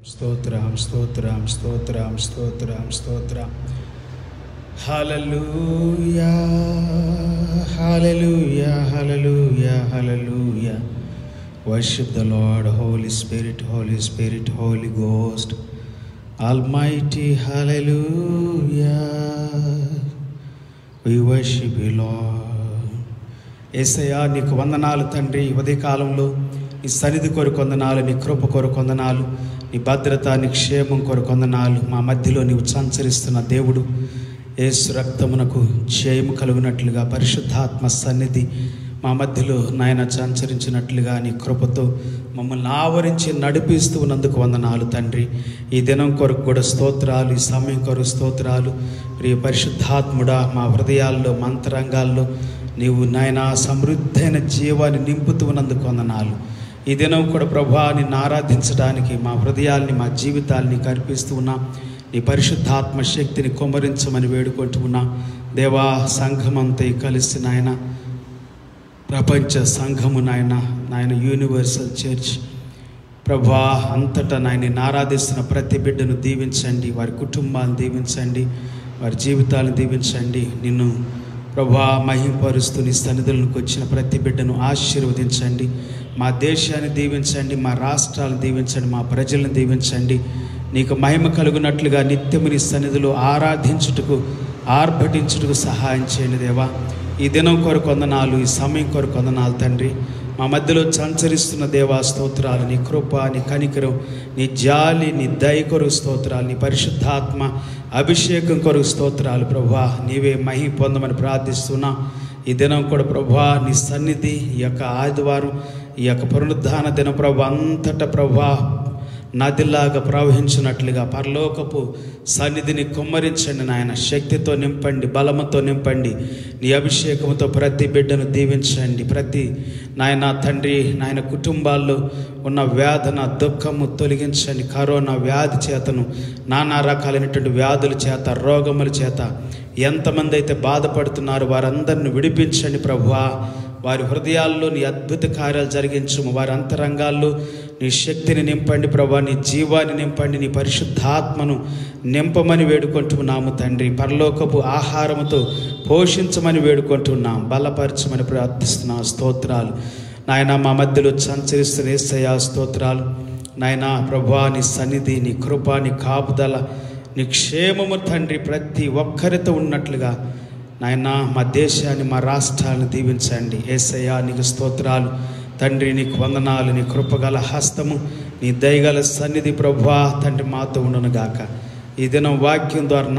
స్తోత్రం స్తోత్రం స్తోత్రం స్తోత్రం స్తోత్రం. హల్లెలూయా హల్లెలూయా హల్లెలూయా హల్లెలూయా. Worship the Lord, Holy Spirit, Holy Spirit, Holy Ghost, Almighty. Hallelujah. We worship you, Lord. యేసయ్యా నీకు వందనాలు తండ్రి. ఉదయ కాలంలో నీ సన్నిధి కొరకు వందనాలు, నీ కృప కొరకు వందనాలు, నీ భద్రత, నీ క్షేమం కొరకు వందనాలు. మా మధ్యలో నీవు సంచరిస్తున్న దేవుడు, యేసు రక్తమునకు జయము కలుగునట్లుగా పరిశుద్ధాత్మ సన్నిధి మా మధ్యలో నాయన సంచరించినట్లుగా నీ కృపతో మమ్మల్ని ఆవరించి నడిపిస్తూ ఉన్నందుకు వందనాలు తండ్రి. ఈ దినం కొరకు కూడా స్తోత్రాలు, ఈ సమయం కొరకు స్తోత్రాలు. ప్రియ పరిశుద్ధాత్ముడా, మా హృదయాల్లో మంత్రాంగాల్లో నీవు నాయన సమృద్ధైన జీవాన్ని నింపుతూ ఉన్నందుకు వందనాలు. ఈ దినం కూడా ప్రభువా నిన్ను ఆరాధించడానికి మా హృదయాల్ని, మా జీవితాల్ని కర్పిస్తూ ఉన్నా. నీ పరిశుద్ధాత్మ శక్తిని కుమ్మరించమని వేడుకుంటూ ఉన్నా. దేవా, సంఘమంతా కలిసి నాయన, ప్రపంచ సంఘము నాయన యూనివర్సల్ చర్చ్ ప్రభువా అంతటా నాయన ఆరాధిస్తున్న ప్రతి బిడ్డను దీవించండి, వారి కుటుంబాలను దీవించండి, వారి జీవితాలను దీవించండి. నిన్ను ప్రభువా మహిమపరుస్తూ నీ సన్నిధులకు వచ్చిన ప్రతి బిడ్డను ఆశీర్వదించండి. మా దేశాన్ని దీవించండి, మా రాష్ట్రాలను దీవించండి, మా ప్రజలను దీవించండి. నీకు మహిమ కలుగునట్లుగా నిత్యము నీ సన్నిధిలో ఆరాధించుటకు, ఆర్భటించుటకు సహాయం చేయండి దేవా. ఈ దినం కొరకు వందనాలు, ఈ సమయం కొరకు వందనాలు తండ్రి. మా మధ్యలో సంచరిస్తున్న దేవా స్తోత్రాలు. నీ కృప, నీ కనికరం, నీ జాలి, నీ దయ కొరకు స్తోత్రాలు. నీ పరిశుద్ధాత్మ అభిషేకం కొరకు స్తోత్రాలు. ప్రభువా నీవే మహిమ పొందమని ప్రార్థిస్తున్నా. ఈ దినం కూడా ప్రభువా నీ సన్నిధి, ఈ యొక్క ఆదివారం, ఈ యొక్క పునరుద్ధాన దినం ప్రభు అంతటా ప్రభువా నదిలాగా ప్రవహించినట్లుగా పరలోకపు సన్నిధిని కుమ్మరించండి నాయన. శక్తితో నింపండి, బలముతో నింపండి. నీ అభిషేకంతో ప్రతి బిడ్డను దీవించండి. ప్రతి నాయన తండ్రి నాయన కుటుంబాల్లో ఉన్న వేదన, దుఃఖము తొలగించండి. కరోనా వ్యాధి చేతను, నానా రకాలైనటువంటి వ్యాధుల చేత, రోగముల చేత ఎంతమంది అయితే బాధపడుతున్నారో వారందరిని విడిపించండి ప్రభువా. వారి హృదయాల్లో నీ అద్భుత కార్యాలు జరిగించము. వారి అంతరంగాల్లో నీ శక్తిని నింపండి ప్రభువా. నీ జీవాన్ని నింపండి, నీ పరిశుద్ధాత్మను నింపమని వేడుకుంటున్నాము తండ్రి. పరలోకపు ఆహారముతో పోషించమని వేడుకుంటున్నాం, బలపరచమని ప్రార్థిస్తున్నాం. స్తోత్రాలు నాయన. మా మధ్యలో సంచరిస్తున్న యేసయ్యా స్తోత్రాలు నాయన. ప్రభువా నీ సన్నిధి, నీ కృప, నీ కాపుదల, నీ క్షేమము తండ్రి ప్రతి ఒక్కరితో ఉన్నట్లుగా నాయన మా దేశాన్ని, మా రాష్ట్రాలను దీవించండి. యేసయ్యా నీకు స్తోత్రాలు తండ్రి. నీకు వందనాలు. నీ కృపగల హస్తము, నీ దయగల సన్నిధి ప్రభువా తండ్రి మాతో ఉండును గాక. ఈ దినం వాక్యం ద్వారా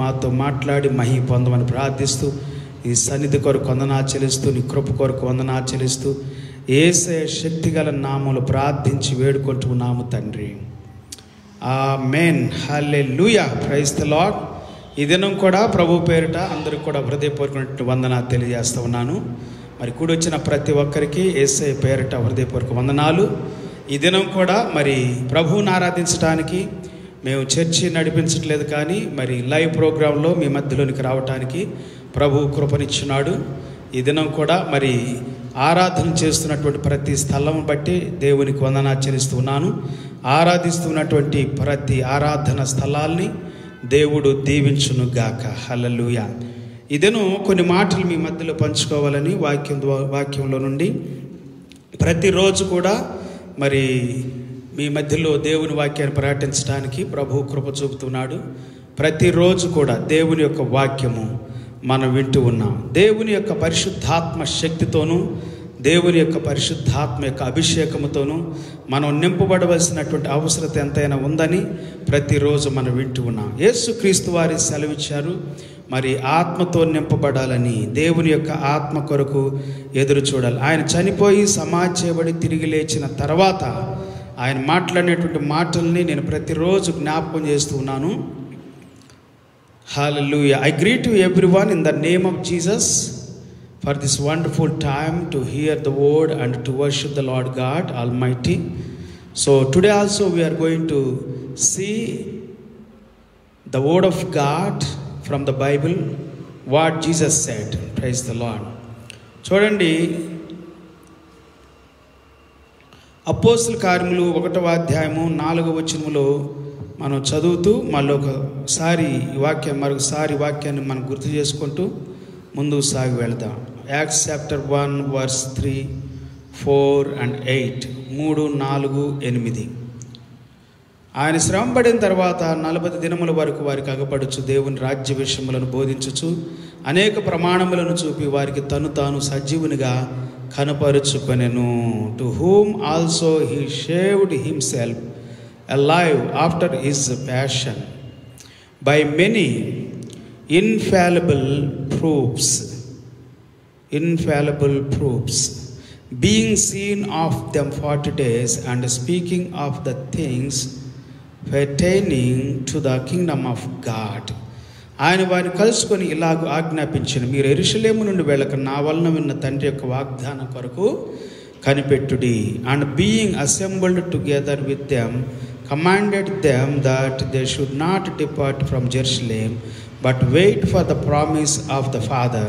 మాతో మాట్లాడి మహిమ పొందమని ప్రార్థిస్తూ, ఈ సన్నిధి కొరకు వందనాలు చెల్లిస్తూ, నీ కృప కొరకు వందనాలు చెల్లిస్తూ యేసయ్య శక్తిగల నామములో ప్రార్థించి వేడుకుంటున్నాము తండ్రి. ఆమేన్. హల్లెలూయా. Praise the Lord. ఈ దినం కూడా ప్రభు పేరిట అందరూ కూడా హృదయపూర్వక వందనాలు తెలియజేస్తూ ఉన్నాను. మరి కూడొచ్చిన ప్రతి ఒక్కరికి యేసయ్య పేరిట హృదయపూర్వక వందనాలు. ఈ దినం కూడా మరి ప్రభువుని ఆరాధించడానికి మేము చర్చి నడిపించట్లేదు, కానీ మరి లైవ్ ప్రోగ్రాంలో మీ మధ్యలోనికి రావడానికి ప్రభు కృపనిచ్చున్నాడు. ఈ దినం కూడా మరి ఆరాధన చేస్తున్నటువంటి ప్రతి స్థలం బట్టి దేవునికి వందనాలు చెల్లిస్తున్నాను. ఆరాధిస్తున్నటువంటి ప్రతి ఆరాధన స్థలాల్ని దేవుడు దీవించును గాక. హల్లెలూయా. ఇదేను కొన్ని మాటలు మీ మధ్యలో పంచుకోవాలని వాక్యంలో నుండి ప్రతిరోజు కూడా మరి మీ మధ్యలో దేవుని వాక్యాన్ని ప్రకటించడానికి ప్రభు కృప చూపుతున్నాడు. ప్రతిరోజు కూడా దేవుని యొక్క వాక్యము మనం వింటూ ఉన్నాం. దేవుని యొక్క పరిశుద్ధాత్మ శక్తితోనూ, దేవుని యొక్క పరిశుద్ధాత్మ యొక్క అభిషేకముతోనూ మనం నింపబడవలసినటువంటి అవసరత ఎంతైనా ఉందని ప్రతిరోజు మనం వింటూ ఉన్నాం. యేసుక్రీస్తు వారి సెలవిచ్చారు, మరి ఆత్మతో నింపబడాలని, దేవుని యొక్క ఆత్మ కొరకు ఎదురు చూడాలి. ఆయన చనిపోయి సమాధి చేయబడి తిరిగి లేచిన తర్వాత ఆయన మాట్లాడినటువంటి మాటల్ని నేను ప్రతిరోజు జ్ఞాపకం చేస్తూ ఉన్నాను. హల్లెలూయా. I greet you everyone in the name of Jesus for this wonderful time to hear the word and to worship the Lord God Almighty. So today also we are going to see the word of God from the Bible, what Jesus said. Praise the Lord. చూడండి, అపోస్తుల కార్యములు 1వ అధ్యాయము 4వ వచనములో మనం చదువుతూ మళ్ళీ ఒకసారి మరొకసారి వాక్యాన్ని మనం గుర్తు చేసుకుంటూ ముందుకు సాగి వెళదాం. Acts chapter 1 verse 3, 4 and 8, 3, 4, 8. ఆయన శ్రమపడిన తర్వాత 40 దినముల వరకు వారికి అగపడుచు దేవుని రాజ్య విషయములను బోధించుచు అనేక ప్రమాణములను చూపి వారికి తాను సజీవునిగా కనపరుచుకొనెను. To whom also he showed himself alive after his passion by many infallible proofs, being seen of them 40 days, and speaking of the things pertaining to the kingdom of God. ఆయన వారిని కలుసుకొని ఇలాగ ఆజ్ఞాపించను, మీరు యెరూషలేము నుండి వెళ్ళక నా వలన విన్న తండ్రి యొక్క వాగ్దానం కొరకు కనిపెట్టుడి. And being assembled together with them commanded them that they should not depart from Jerusalem, but wait for the promise of the Father,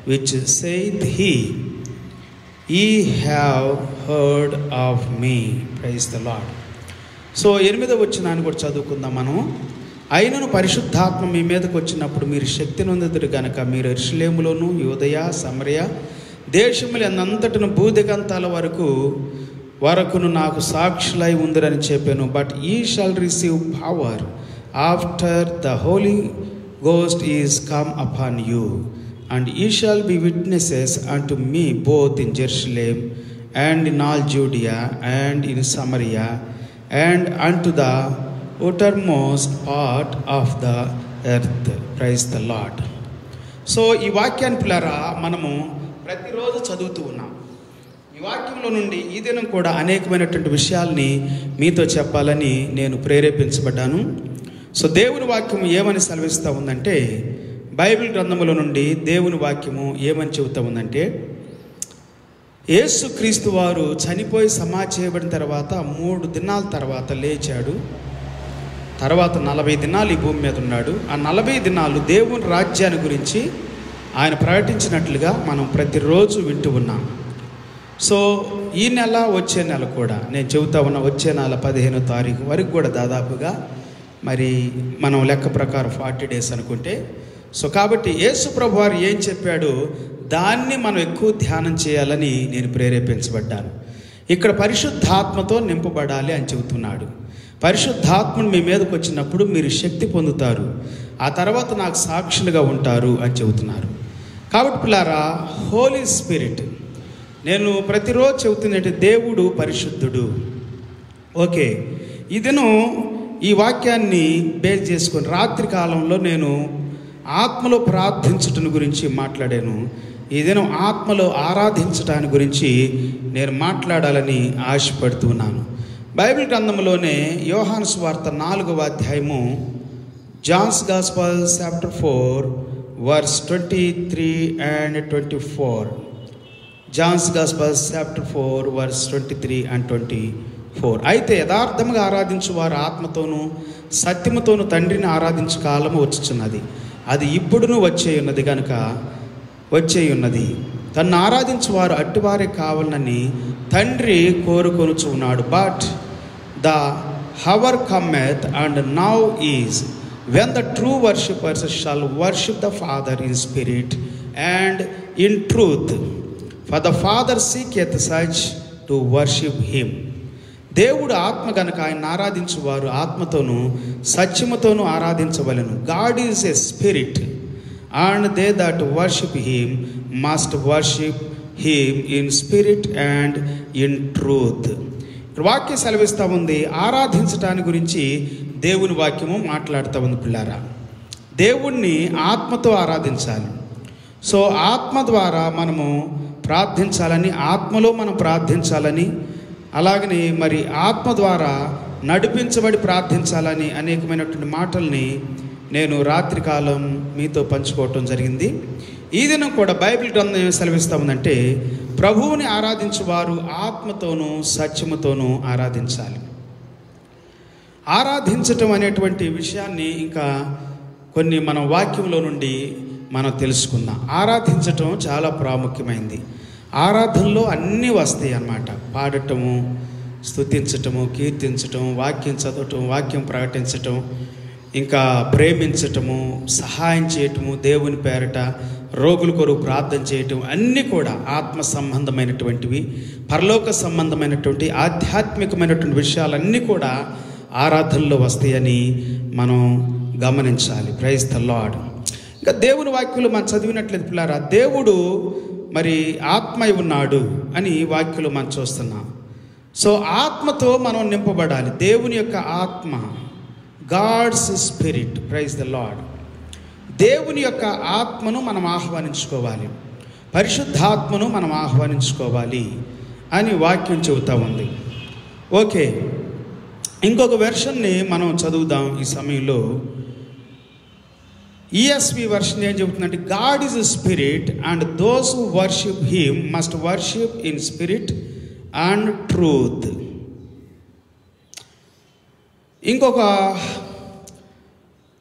which saith he, ye have heard of me. Praise the Lord. So 8వ వచనాన్ని కూడా చదువుకుందాం మనం. అయినను పరిశుద్ధాత్మ మీ మీదకి వచ్చినప్పుడు మీరు శక్తి నొందుదురు గనక మీరు యెరూషలేములోను యూదయ సమరయ దేశములంతటను భూదిగంతాల వరకును నాకు సాక్షులై ఉందిరని చెప్పాను. But ye shall receive power after the Holy Ghost is come upon you, and ye shall be witnesses unto me both in Jerusalem and in all Judea and in Samaria and unto the uttermost part of the earth. Praise the Lord. So ఈ వాక్యాన్ని పిల్లరా మనము ప్రతిరోజు చదువుతూ ఉన్నాం. ఈ వాక్యంలో నుండి ఈ దినం కూడా అనేకమైనటువంటి విషయాల్ని మీతో చెప్పాలని నేను ప్రేరేపించబడ్డాను. సో దేవుని వాక్యం ఏమని సెలవిస్తూ ఉందంటే, బైబిల్ గ్రంథముల నుండి దేవుని వాక్యము ఏమని చెబుతూ ఉందంటే, యేసుక్రీస్తు వారు చనిపోయి సమాధి చేయబడిన తర్వాత 3 దినాల తర్వాత లేచాడు. తర్వాత 40 దినాలు ఈ భూమి మీద ఉన్నాడు. ఆ 40 దినాలు దేవుని రాజ్యాన్ని గురించి ఆయన ప్రకటించినట్లుగా మనం ప్రతిరోజు వింటూ ఉన్నాం. సో ఈ నెల వచ్చే నెల కూడా నేను చెబుతా ఉన్నా, వచ్చే నెల 15వ తారీఖు వరకు కూడా దాదాపుగా మరి మనం లెక్క ప్రకారం 40 days అనుకుంటే. సో కాబట్టి యేసు ప్రభు వారు ఏం చెప్పాడో దాన్ని మనం ఎక్కువ ధ్యానం చేయాలని నేను ప్రేరేపించబడ్డాను. ఇక్కడ పరిశుద్ధాత్మతో నింపబడాలి అని చెబుతున్నాడు. పరిశుద్ధాత్మను మీ మీదకి వచ్చినప్పుడు మీరు శక్తి పొందుతారు, ఆ తర్వాత నాకు సాక్షులుగా ఉంటారు అని చెబుతున్నారు. కాబట్టి పిల్లారా, హోలీ స్పిరిట్ నేను ప్రతిరోజు చెబుతున్నట్టు దేవుడు పరిశుద్ధుడు. ఓకే, ఇదను ఈ వాక్యాన్ని బేస్ చేసుకొని రాత్రి కాలంలో నేను ఆత్మలో ప్రార్థించటం గురించి మాట్లాడాను. ఇదేనో ఆత్మలో ఆరాధించటాన్ని గురించి నేను మాట్లాడాలని ఆశపడుతున్నాను. బైబిల్ గ్రంథంలోనే యోహాను సువార్త 4వ అధ్యాయము, Johne's gospel chapter 4 verse 23 and 24. Johne's gospel chapter 4 verse 23 and 24. అయితే యథార్థముగా ఆరాధించు వారు ఆత్మతోనూ సత్యముతోనూ తండ్రిని ఆరాధించు కాలము వచ్చుచున్నది, అది ఇప్పుడును వచ్చే ఉన్నది. తన్ను ఆరాధించు వారు అట్టివారే కావాలని తండ్రి కోరుకొనుచు ఉన్నాడు. But the hour cometh and now is when the true worshippers shall worship the Father in spirit and in truth, for the Father seeketh such to worship him. దేవుడు ఆత్మ గనుక ఆయన ఆరాధించువారు ఆత్మతోనూ సత్యముతోనూ ఆరాధించవలెను. God is a spirit, and they that worship him must worship him in spirit and in truth. వాక్యం సెలవిస్తూ ఉంది, ఆరాధించటాన్ని గురించి దేవుని వాక్యము మాట్లాడుతూ ఉంది. పిల్లారా, దేవుణ్ణి ఆత్మతో ఆరాధించాలి. సో ఆత్మ ద్వారా మనము ప్రార్థించాలని, ఆత్మలో మనం ప్రార్థించాలని, అలాగని మరి ఆత్మ ద్వారా నడిపించబడి ప్రార్థించాలని అనేకమైనటువంటి మాటల్ని నేను రాత్రికాలం మీతో పంచుకోవటం జరిగింది. ఈ దినం కూడా బైబిల్ గ్రంథం ఏమి సెలవిస్తూ ఉందంటే, ప్రభువుని ఆరాధించువారు ఆత్మతోనూ సత్యముతోనూ ఆరాధించాలి. ఆరాధించటం అనేటువంటి విషయాన్ని ఇంకా కొన్ని మనం వాక్యంలో నుండి మనం తెలుసుకుందాం. ఆరాధించటం చాలా ప్రాముఖ్యమైనది. ఆరాధనలో అన్నీ వస్తాయి అన్నమాట. పాడటము, స్తుతించటము, కీర్తించటం, వాక్యం చదవటం, వాక్యం ప్రకటించటం, ఇంకా ప్రేమించటము, సహాయం చేయటము, దేవుని పేరట రోగుల కొరకు ప్రార్థన చేయటం, అన్నీ కూడా ఆత్మ సంబంధమైనటువంటివి, పరలోక సంబంధమైనటువంటి ఆధ్యాత్మికమైనటువంటి విషయాలన్నీ కూడా ఆరాధనలో వస్తాయని మనం గమనించాలి. Praise the lord. ఇంకా దేవుని వాక్యంలో మనం చదివినట్లయితే పిల్లారా, దేవుడు మరి ఆత్మై ఉన్నాడు అని వాక్యంలో మనం చూస్తున్నాం. సో ఆత్మతో మనం నింపబడాలి. దేవుని యొక్క ఆత్మ, God's spirit. Praise the lord. దేవుని యొక్క ఆత్మను మనం ఆహ్వానించుకోవాలి, పరిశుద్ధాత్మను మనం ఆహ్వానించుకోవాలి అని వాక్యం చెబుతూ ఉంది. ఓకే, ఇంకొక వెర్షన్ని మనం చదువుదాం ఈ సమయంలో. ESV వెర్షన్ ఏం చెబుతుందంటే, God is a spirit and those who worship him must worship in spirit and truth. ఇంకొక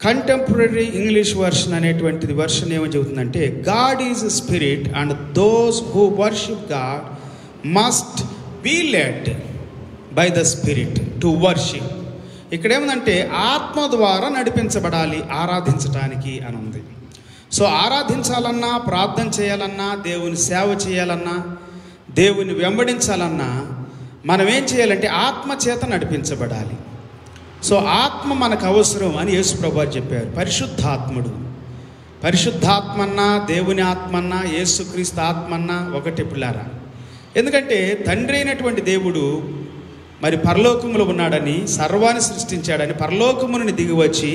కంటెంపరీ ఇంగ్లీష్ వెర్షన్ అనేటువంటిది వెర్షన్ ఏమని చెబుతుందంటే, God is a spirit and those who worship God must be led by the spirit to worship. ఇక్కడ ఏముందంటే ఆత్మ ద్వారా నడిపించబడాలి ఆరాధించటానికి అని ఉంది. సో ఆరాధించాలన్నా, ప్రార్థన చేయాలన్నా, దేవుని సేవ చేయాలన్నా, దేవుని వెంబడించాలన్నా మనం ఏం చేయాలంటే ఆత్మ చేత నడిపించబడాలి. సో ఆత్మ మనకు అవసరం అని యేసుప్రభువు చెప్పారు. పరిశుద్ధాత్ముడు, పరిశుద్ధాత్మన్నా, దేవుని ఆత్మన్నా, యేసుక్రీస్తు ఆత్మన్నా ఒకటి పిల్లారా. ఎందుకంటే తండ్రి అయినటువంటి దేవుడు మరి పరలోకములో ఉన్నాడని, సర్వాన్ని సృష్టించాడని, పరలోకము నుండి దిగివచ్చి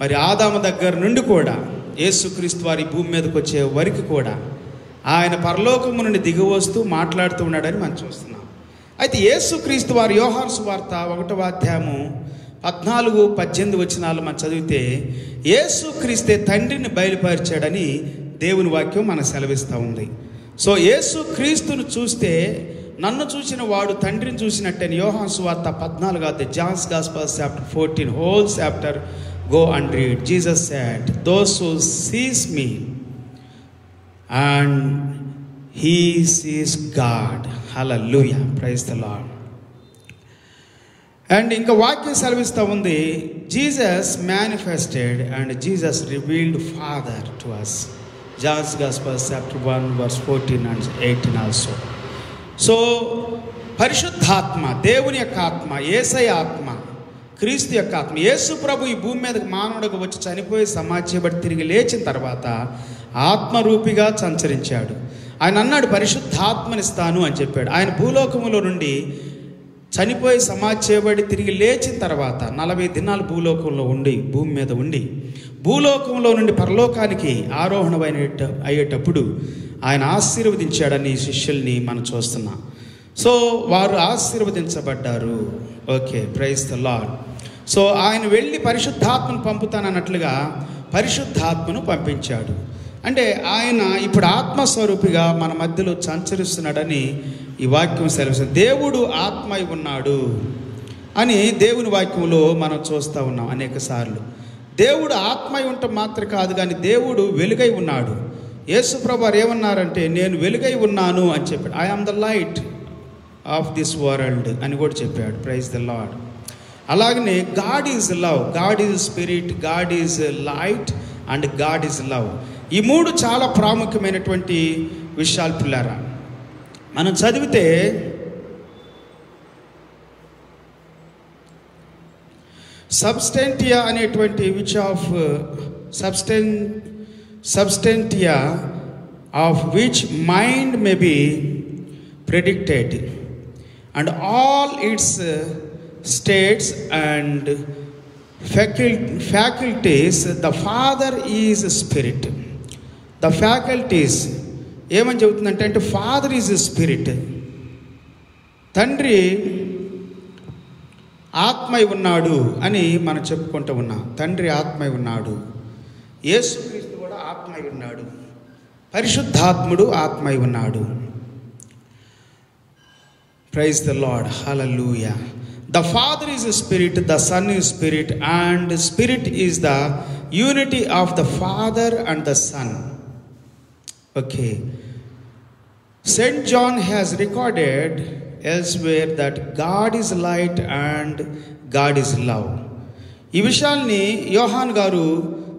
మరి ఆదాము దగ్గర నుండి కూడా యేసుక్రీస్తు వారి భూమి మీదకి వచ్చే వరకు కూడా ఆయన పరలోకము నుండి దిగి వస్తూ మాట్లాడుతూ ఉన్నాడని మనం చూస్తున్నాం. అయితే యేసుక్రీస్తు వారి యోహాను సువార్త 1వ అధ్యాయము 14-18 వచనాలు మనం చదివితే, యేసుక్రీస్తే తండ్రిని బయలుపరిచాడని దేవుని వాక్యం మనకు సెలవిస్తూ ఉంది. సో యేసుక్రీస్తును చూస్తే నన్ను చూసిన వాడు తండ్రిని చూసినట్టని యోహాను సువార్త 14 అదే John's gospel chapter 14 whole chapter go and read. Jesus said, those who sees me and he sees God. Hallelujah, praise the lord. And ఇంకా వాక్యం సెలవిస్తూ ఉంది, Jesus manifested and Jesus revealed father to us. John's gospel chapter 1 verse 14 and 18 also. So పరిశుద్ధాత్మ, దేవుని యొక్క ఆత్మ, యేసయ్య ఆత్మ, క్రీస్తు యొక్క ఆత్మ. యేసు ప్రభు ఈ భూమి మీదకి మానవుడికి వచ్చి చనిపోయి సమాధి చేయబడి తిరిగి లేచిన తర్వాత ఆత్మరూపిగా సంచరించాడు. ఆయన అన్నాడు పరిశుద్ధాత్మనిస్తాను అని చెప్పాడు. ఆయన భూలోకములో నుండి చనిపోయి సమాధి చేయబడి తిరిగి లేచిన తర్వాత 40 దినాలు భూలోకంలో ఉండి, భూమి మీద ఉండి, భూలోకంలో నుండి పరలోకానికి ఆరోహణమైన అయ్యేటప్పుడు ఆయన ఆశీర్వదించాడని శిష్యుల్ని మనం చూస్తున్నాం. సో వారు ఆశీర్వదించబడ్డారు. Okay, praise the Lord. So ఆయన వెళ్ళి పరిశుద్ధాత్మను పంపుతానన్నట్లుగా పరిశుద్ధాత్మను పంపించాడు. అంటే ఆయన ఇప్పుడు ఆత్మస్వరూపిగా మన మధ్యలో సంచరిస్తున్నాడని ఈ వాక్యం సెలవిస్తుంది. దేవుడు ఆత్మై ఉన్నాడు అని దేవుని వాక్యంలో మనం చూస్తూ ఉన్నాం అనేక సార్లు. దేవుడు ఆత్మై ఉండటం మాత్రం కాదు, కానీ దేవుడు వెలుగై ఉన్నాడు. యేసు ప్రభువు ఏమన్నారంటే, నేను వెలుగై ఉన్నాను అని చెప్పాడు. I am the light of this world అని కూడా చెప్పాడు. Praise the Lord. అలాగనే God is love, God is spirit, God is light and God is love. ఈ 3 చాలా ప్రాముఖ్యమైనటువంటి విషయాలు పిల్లారా. మనం చదివితే సబ్స్టెంటియా అనేటువంటి విచ్ ఆఫ్ సబ్స్టెంటియా of which mind may be predicted and all its states and faculties. The Father is spirit. The faculties ఏమని చెబుతుందంటే, అంటే ఫాదర్ ఈజ్ స్పిరిట్. తండ్రి ఆత్మై ఉన్నాడు అని మనం చెప్పుకుంటూ ఉన్నాం. తండ్రి ఆత్మై ఉన్నాడు, యేసుక్రీస్తు కూడా ఆత్మై ఉన్నాడు, పరిశుద్ధాత్ముడు ఆత్మై ఉన్నాడు. Praise the lord. Hallelujah. The Father is a spirit, the Son is spirit, and spirit is the unity of the Father and the Son. Okay. St. John has recorded elsewhere that God is light and God is love. ఈ విషయాల్ని యోహాన్ గారు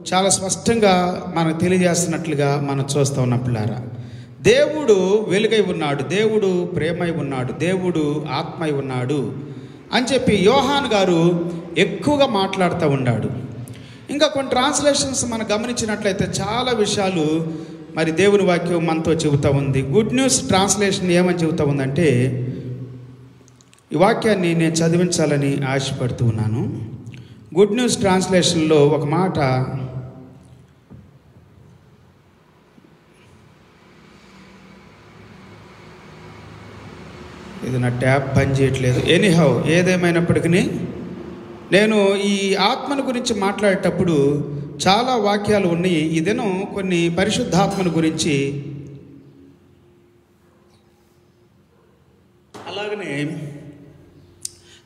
చాలా స్పష్టంగా మనకు తెలియజేస్తున్నట్లుగా మనం చూస్తూ ఉన్న పిల్లారా, దేవుడు వెలుగై ఉన్నాడు, దేవుడు ప్రేమై ఉన్నాడు, దేవుడు ఆత్మై ఉన్నాడు అని చెప్పి యోహాన్ గారు ఎక్కువగా మాట్లాడుతూ ఉన్నాడు. ఇంకా కొన్ని ట్రాన్స్లేషన్స్ మనం గమనించినట్లయితే చాలా విషయాలు మరి దేవుని వాక్యం మనతో చెబుతూ ఉంది. గుడ్ న్యూస్ ట్రాన్స్లేషన్ ఏమని చెబుతూ ఉందంటే, ఈ వాక్యాన్ని నేను చదివించాలని ఆశపడుతూ ఉన్నాను. గుడ్ న్యూస్ ట్రాన్స్లేషన్లో ఒక మాట, ఇది నా ట్యాబ్ పని చేయట్లేదు. ఎనీహౌ, ఏదేమైనప్పటికీ నేను ఈ ఆత్మను గురించి మాట్లాడేటప్పుడు చాలా వాక్యాలు ఉన్నాయి. ఈ దినం కొన్ని పరిశుద్ధాత్మను గురించి, అలాగనే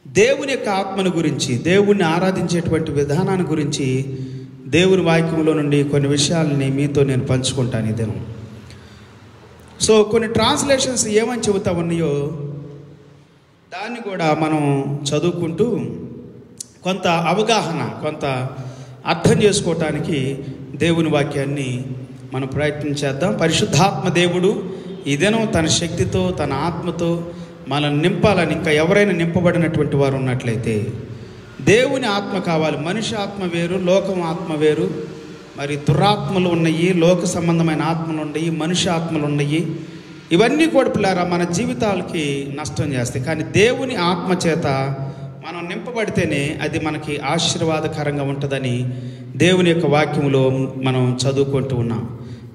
దేవుని యొక్క ఆత్మను గురించి, దేవుణ్ణి ఆరాధించేటువంటి విధానాన్ని గురించి దేవుని వాక్యంలో నుండి కొన్ని విషయాలని మీతో నేను పంచుకుంటాను ఈ దినం. సో కొన్ని ట్రాన్స్లేషన్స్ ఏమని చెబుతా ఉన్నాయో దాన్ని కూడా మనం చదువుకుంటూ కొంత అవగాహన, కొంత అర్థం చేసుకోవటానికి దేవుని వాక్యాన్ని మనం ప్రయత్నం చేద్దాం. పరిశుద్ధాత్మ దేవుడు ఈ దినం తన శక్తితో, తన ఆత్మతో మనల్ని నింపాలని, ఇంకా ఎవరైనా నింపబడినటువంటి వారు ఉన్నట్లయితే దేవుని ఆత్మ కావాలి. మనిషి ఆత్మ వేరు, లోకం ఆత్మ వేరు. మరి దురాత్మలు ఉన్నాయి, లోక సంబంధమైన ఆత్మలు ఉన్నాయి, మనిషి ఆత్మలు ఉన్నాయి. ఇవన్నీ కూడా పిల్లారా మన జీవితాలకి నష్టం చేస్తాయి. కానీ దేవుని ఆత్మ చేత మనం నింపబడితేనే అది మనకి ఆశీర్వాదకరంగా ఉంటుందని దేవుని యొక్క వాక్యములో మనం చదువుకుంటూ ఉన్నాం.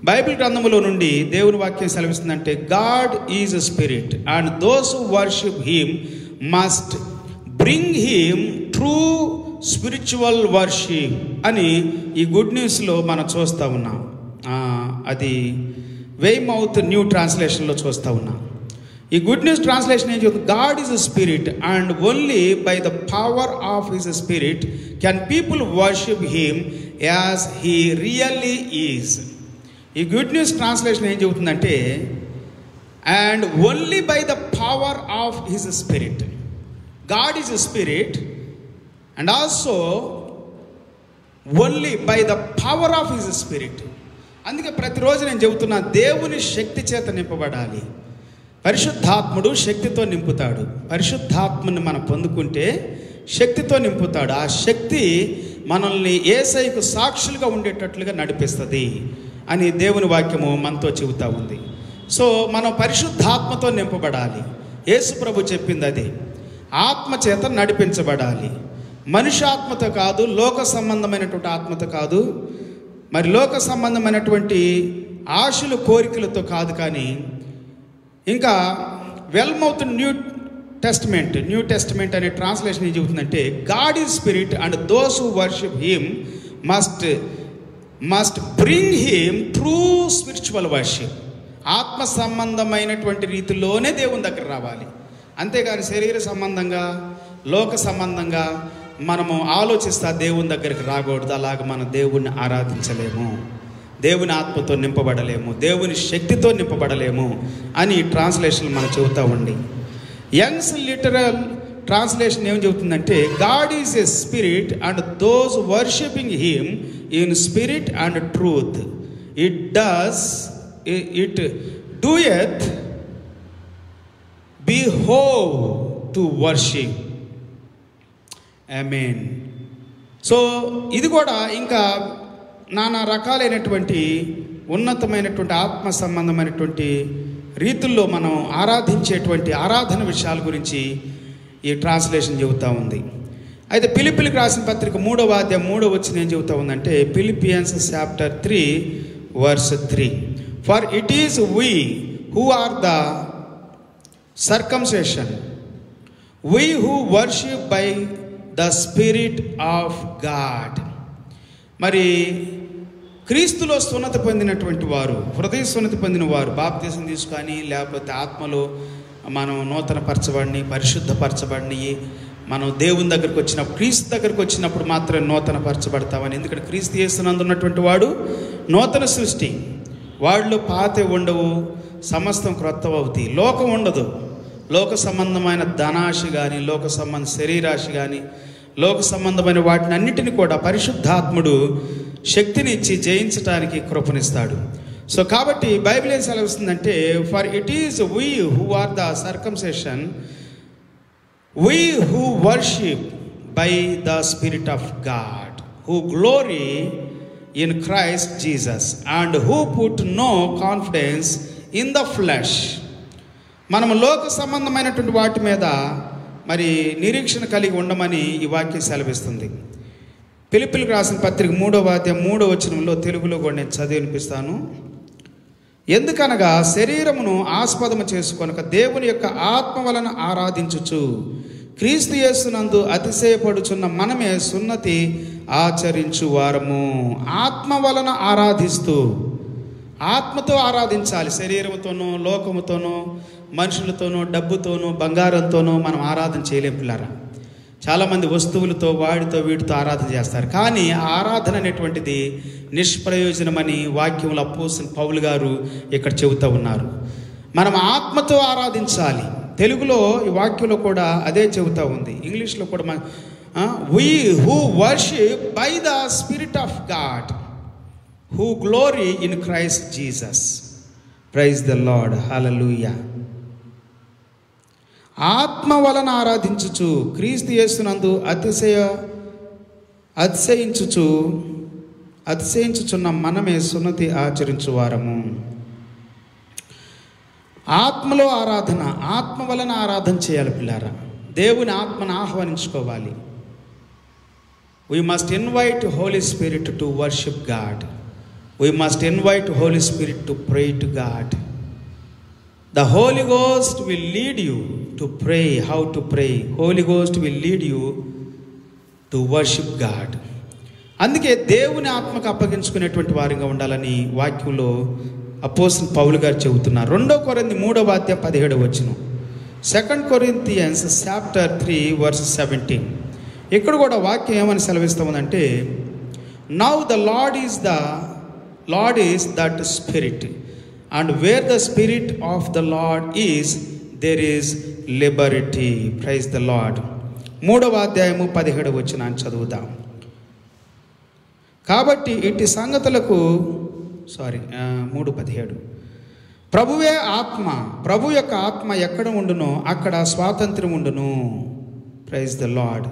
బైబిల్ గ్రంథములో నుండి దేవుని వాక్యం సెలవిస్తుందంటే, God is a spirit and those who worship him must bring him true spiritual worship అని ఈ గుడ్ న్యూస్లో మనం చూస్తూ ఉన్నాం. అది వెయ్మౌత్ న్యూ ట్రాన్స్లేషన్లో చూస్తూ ఉన్నాం. ఈ గుడ్ న్యూస్ ట్రాన్స్లేషన్ ఏం చెప్తుంది? God is a spirit and only by the power of his spirit can people worship him as he really is. ఈ గుడ్ న్యూస్ ట్రాన్స్లేషన్ ఏం చెబుతుందంటే, and only by the power of his spirit. God is a spirit and also only by the power of his spirit. అందుకే ప్రతిరోజు నేను చెబుతున్నా, దేవుని శక్తి చేత నింపబడాలి. పరిశుద్ధాత్ముడు శక్తితో నింపుతాడు. పరిశుద్ధాత్మని మనం పొందుకుంటే శక్తితో నింపుతాడు. ఆ శక్తి మనల్ని యేసయ్యకు సాక్షులుగా ఉండేటట్లుగా నడిపిస్తుంది అని దేవుని వాక్యము మనతో చెబుతూ ఉంది. సో మనం పరిశుద్ధాత్మతో నింపబడాలి. యేసు ప్రభు చెప్పింది అదే, ఆత్మ చేత నడిపించబడాలి. మనిషి ఆత్మతో కాదు, లోక సంబంధమైనటువంటి ఆత్మతో కాదు, మరి లోక సంబంధమైనటువంటి ఆశలు కోరికలతో కాదు. కానీ ఇంకా వెల్మౌత్ న్యూ టెస్టిమెంట్ అనే ట్రాన్స్లేషన్ ఏం చెబుతుందంటే, God is spirit and those who worship him must bring him true spiritual worship. ఆత్మ సంబంధమైనటువంటి రీతిలోనే దేవుని దగ్గర రావాలి. అంతేగాని శరీర సంబంధంగా, లోక సంబంధంగా మనము ఆలోచిస్తా దేవుని దగ్గరికి రాకూడదు. అలాగ మనం దేవుణ్ణి ఆరాధించలేము, దేవుని ఆత్మతో నింపబడలేము, దేవుని శక్తితో నింపబడలేము అని ఈ ట్రాన్స్లేషన్ మనం చెబుతూ ఉండి, యంగ్స్ లిటరల్ ట్రాన్స్లేషన్ ఏం చెబుతుందంటే, God is a spirit and those worshipping him in spirit and truth it doeth behove to worship. ఆమేన్. సో ఇది కూడా ఇంకా నానా రకాలైనటువంటి ఉన్నతమైనటువంటి ఆత్మ సంబంధమైనటువంటి రీతుల్లో మనం ఆరాధించేటువంటి ఆరాధన విషయాల గురించి ఈ ట్రాన్స్లేషన్ చెబుతూ ఉంది. అయితే ఫిలిప్పీలకు రాసిన పత్రిక 3వ అధ్యాయం 3వ వచనం ఏం చెబుతూ ఉందంటే, Philippians chapter 3 verse 3, for it is we who are the circumcision, we who worship by the Spirit of God. మరి క్రీస్తులో సున్నతి పొందినటువంటి వారు, హృదయ సున్నతి పొందిన వారు, బాప్తిసం తీసుకొని లేకపోతే ఆత్మలో మనం నూతన పరచబడిని, పరిశుద్ధపరచబడిని, మనం దేవుని దగ్గరకు వచ్చినప్పుడు, క్రీస్తు దగ్గరకు వచ్చినప్పుడు మాత్రమే నూతన పరచబడతామని. ఎందుకంటే క్రీస్తు యేసునందు ఉన్నటువంటి వాడు నూతన సృష్టి, వాళ్ళు పాత ఉండవు, సమస్తం క్రొత్త అవుతాయి. లోకం ఉండదు, లోక సంబంధమైన ధనాశ కానీ, లోక సంబంధ శరీరాశ కానీ, లోక సంబంధమైన వాటిని అన్నిటిని కూడా పరిశుద్ధాత్ముడు శక్తిని ఇచ్చి జయించడానికి కృపనిస్తాడు. సో కాబట్టి బైబిల్ ఏం సెలవిస్తుందంటే, for it is we who are the circumcision, we who worship by the spirit of God, who glory in Christ Jesus and who put no confidence in the flesh. మనము లోక సంబంధమైనటువంటి వాటి మీద మరి నిరీక్షణ కలిగి ఉండమని ఈ వాక్యం సెలవిస్తుంది. ఫిలిప్పీయులకు రాసిన పత్రిక 3వ అధ్యాయం 3వ వచనంలో తెలుగులో కూడా నేను చదివి వినిపిస్తాను. ఎందుకనగా శరీరమును ఆస్పదము చేసుకొనక దేవుని యొక్క ఆత్మ వలన ఆరాధించుచు క్రీస్తు యేసునందు అతిశయపడుచున్న మనమే సున్నతి ఆచరించు వారము. ఆత్మ వలన ఆరాధిస్తూ, ఆత్మతో ఆరాధించాలి. శరీరంతోనో, లోకముతోనో, మనుషులతోనో, డబ్బుతోనో, బంగారంతోనో మనం ఆరాధన చేయలేం పిల్లారా. చాలామంది వస్తువులతో, వాడితో, వీటితో ఆరాధన చేస్తారు. కానీ ఆ ఆరాధన అనేటువంటిది నిష్ప్రయోజనమని వాక్యంలో అపోస్తలుడైన పౌలు గారు ఇక్కడ చెబుతూ ఉన్నారు. మనం ఆత్మతో ఆరాధించాలి. తెలుగులో ఈ వాక్యంలో కూడా అదే చెబుతూ ఉంది. ఇంగ్లీష్లో కూడా we who worship by the Spirit of God, who glory in Christ Jesus. Praise the Lord. Hallelujah. ఆత్మ వలన ఆరాధించుచు క్రీస్తు యేసునందు అతిశయించుచున్న మనమే సున్నతి ఆచరించు వారము. ఆత్మలో ఆరాధన, ఆత్మ వలన ఆరాధన చేయాలి పిల్లారా. దేవుని ఆత్మను ఆహ్వానించుకోవాలి. We must invite Holy Spirit to worship God. We must invite Holy Spirit to pray to God. The Holy Ghost will lead you to pray, how to pray. Holy Ghost will lead you to worship God. అందుకే దేవుని ఆత్మకు అప్పగించుకునేటువంటి వారిగా ఉండాలని వాక్యంలో అపోస్తలుడైన పౌలు గారు చెబుతున్నారు. 2 కొరింథీ 3వ అధ్యాయం 17వ వచనం, 2 Corinthians chapter 3 verse 17. ఇక్కడ కూడా వాక్యం ఏమని సెలవిస్తామంటే, now the Lord is that spirit and where the spirit of the Lord is there is liberty. Praise the Lord. 3వ అధ్యాయము 17వ వచనాన్ని చదువుదాం. కాబట్టి ఇట్టి సంగతులకు 3:17, ప్రభువే ఆత్మ, ప్రభు యొక్క ఆత్మ ఎక్కడ ఉండునో అక్కడ స్వాతంత్ర్యం ఉండును. Praise the Lord.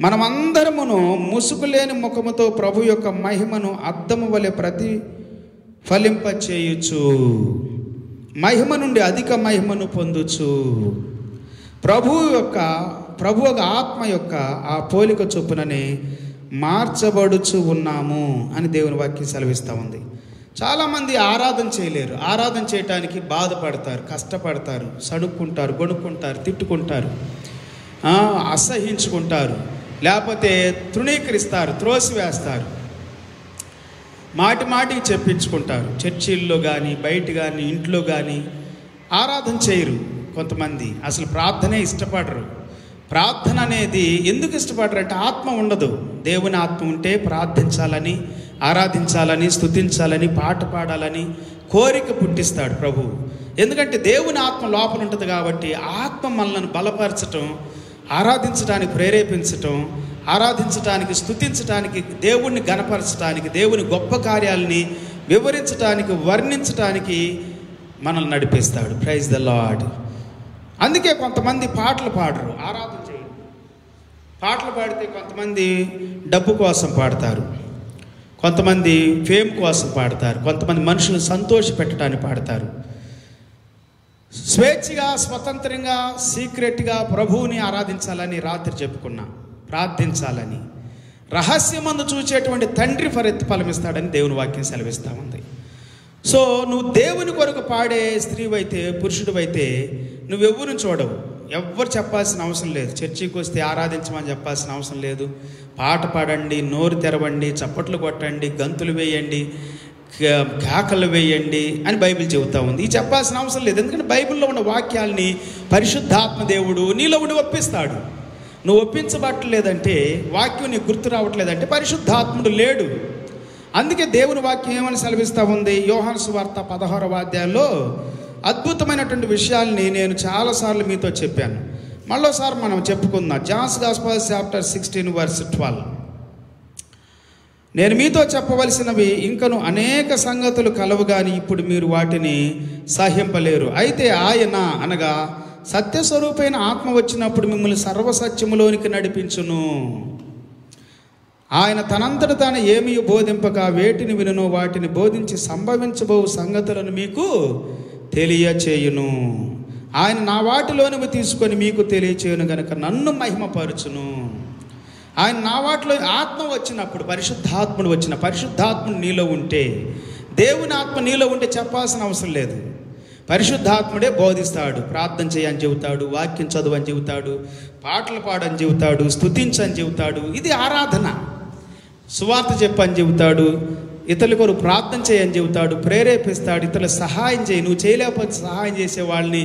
మనమందరమును ముసుగులేని ముఖముతో ప్రభు యొక్క మహిమను అద్దము వలె ప్రతిఫలింపచేయుచు, మహిమ నుండి అధిక మహిమను పొందుచు, ప్రభు ఆత్మ యొక్క ఆ పోలిక చొప్పుననే మార్చబడుచు ఉన్నాము అని దేవుని వాక్యం సెలవిస్తూ ఉంది. చాలామంది ఆరాధన చేయలేరు. ఆరాధన చేయటానికి బాధపడతారు, కష్టపడతారు, సడుక్కుంటారు, గొనుక్కుంటారు, తిట్టుకుంటారు, అసహించుకుంటారు, లేకపోతే తృణీకరిస్తారు, త్రోసివేస్తారు, మాటికి చెప్పించుకుంటారు. చర్చిల్లో కానీ, బయట కానీ, ఇంట్లో కానీ ఆరాధన చేయరు. కొంతమంది అసలు ప్రార్థనే ఇష్టపడరు. ప్రార్థన అనేది ఎందుకు ఇష్టపడరు అంటే ఆత్మ ఉండదు. దేవుని ఆత్మ ఉంటే ప్రార్థించాలని, ఆరాధించాలని, స్తుతించాలని, పాట పాడాలని కోరిక పుట్టిస్తాడు ప్రభు. ఎందుకంటే దేవుని ఆత్మ లోపల ఉంటుంది కాబట్టి ఆత్మ మనల్ని బలపరచటం, ఆరాధించడానికి ప్రేరేపించటం, ఆరాధించటానికి, స్తుతించటానికి, దేవుణ్ణి గణపరచటానికి, దేవుని గొప్ప కార్యాలని వివరించటానికి, వర్ణించటానికి మనల్ని నడిపిస్తాడు. Praise the lord. అందుకే కొంతమంది పాటలు పాడరు, ఆరాధన చేయరు. పాటలు పాడితే కొంతమంది డబ్బు కోసం పాడతారు, కొంతమంది ఫేమ్ కోసం పాడతారు, కొంతమంది మనుషులను సంతోష పెట్టడానికి పాడతారు. స్వేచ్ఛగా, స్వతంత్రంగా, సీక్రెట్గా ప్రభువుని ఆరాధించాలని రాత్రి చెప్పుకున్నా, ప్రార్థించాలని, రహస్యమందు చూచేటువంటి తండ్రి ఫలిస్తాడని దేవుని వాక్యం సెలవిస్తూ ఉంది. సో నువ్వు దేవుని కొరకు పాడే స్త్రీవైతే, పురుషుడివైతే నువ్వెవ్వరు చూడవు, ఎవ్వరు చెప్పాల్సిన అవసరం లేదు. చర్చికి వస్తే ఆరాధించమని చెప్పాల్సిన అవసరం లేదు. పాట పాడండి, నోరు తెరవండి, చప్పట్లు కొట్టండి, గంతులు వేయండి, కేకలు వేయండి అని బైబిల్ చెబుతూ ఉంది. ఇది చెప్పాల్సిన అవసరం లేదు. ఎందుకంటే బైబిల్లో ఉన్న వాక్యాలని పరిశుద్ధాత్మ దేవుడు నీలో ఉండి ఒప్పిస్తాడు. నువ్వు ఒప్పించబట్టలేదంటే, వాక్యం నీకు గుర్తు రావట్లేదంటే పరిశుద్ధాత్ముడు లేడు. అందుకే దేవుని వాక్యం ఏమని సెలవిస్తూ ఉంది? యోహాను సువార్త 16వ అధ్యాయంలో అద్భుతమైనటువంటి విషయాల్ని నేను చాలాసార్లు మీతో చెప్పాను. మళ్ళోసారి మనం చెప్పుకుందాం. Johne's gospel chapter 16 verse 12. నేను మీతో చెప్పవలసినవి ఇంకను అనేక సంగతులు కలవు గాని ఇప్పుడు మీరు వాటిని సహింపలేరు. అయితే ఆయన అనగా సత్యస్వరూపైన ఆత్మ వచ్చినప్పుడు మిమ్మల్ని సర్వసత్యములోనికి నడిపించును. ఆయన తనంతట తాను ఏమీ బోధింపక వేటిని వినునో వాటిని బోధించి సంభవించబో సంగతులను మీకు తెలియచేయును. ఆయన నా వాటిలోనివి తీసుకొని మీకు తెలియచేయును గనుక నన్ను మహిమపరచును. ఆయన నా వాటిలో ఆత్మ వచ్చినప్పుడు, పరిశుద్ధాత్ముడు నీలో ఉంటే, దేవుని ఆత్మ నీలో ఉంటే చెప్పాల్సిన అవసరం లేదు. పరిశుద్ధాత్ముడే బోధిస్తాడు. ప్రార్థన చేయని చెబుతాడు, వాక్యం చదువు అని చెబుతాడు, పాటలు పాడని చెబుతాడు, స్తుతించని చెబుతాడు. ఇది ఆరాధన. సువార్త చెప్పని చెబుతాడు, ఇతరుల కొరకు ప్రార్థన చేయని చెబుతాడు, ప్రేరేపిస్తాడు, ఇతరులు సహాయం చేయి. నువ్వు చేయలేకపోతే సహాయం చేసే వాళ్ళని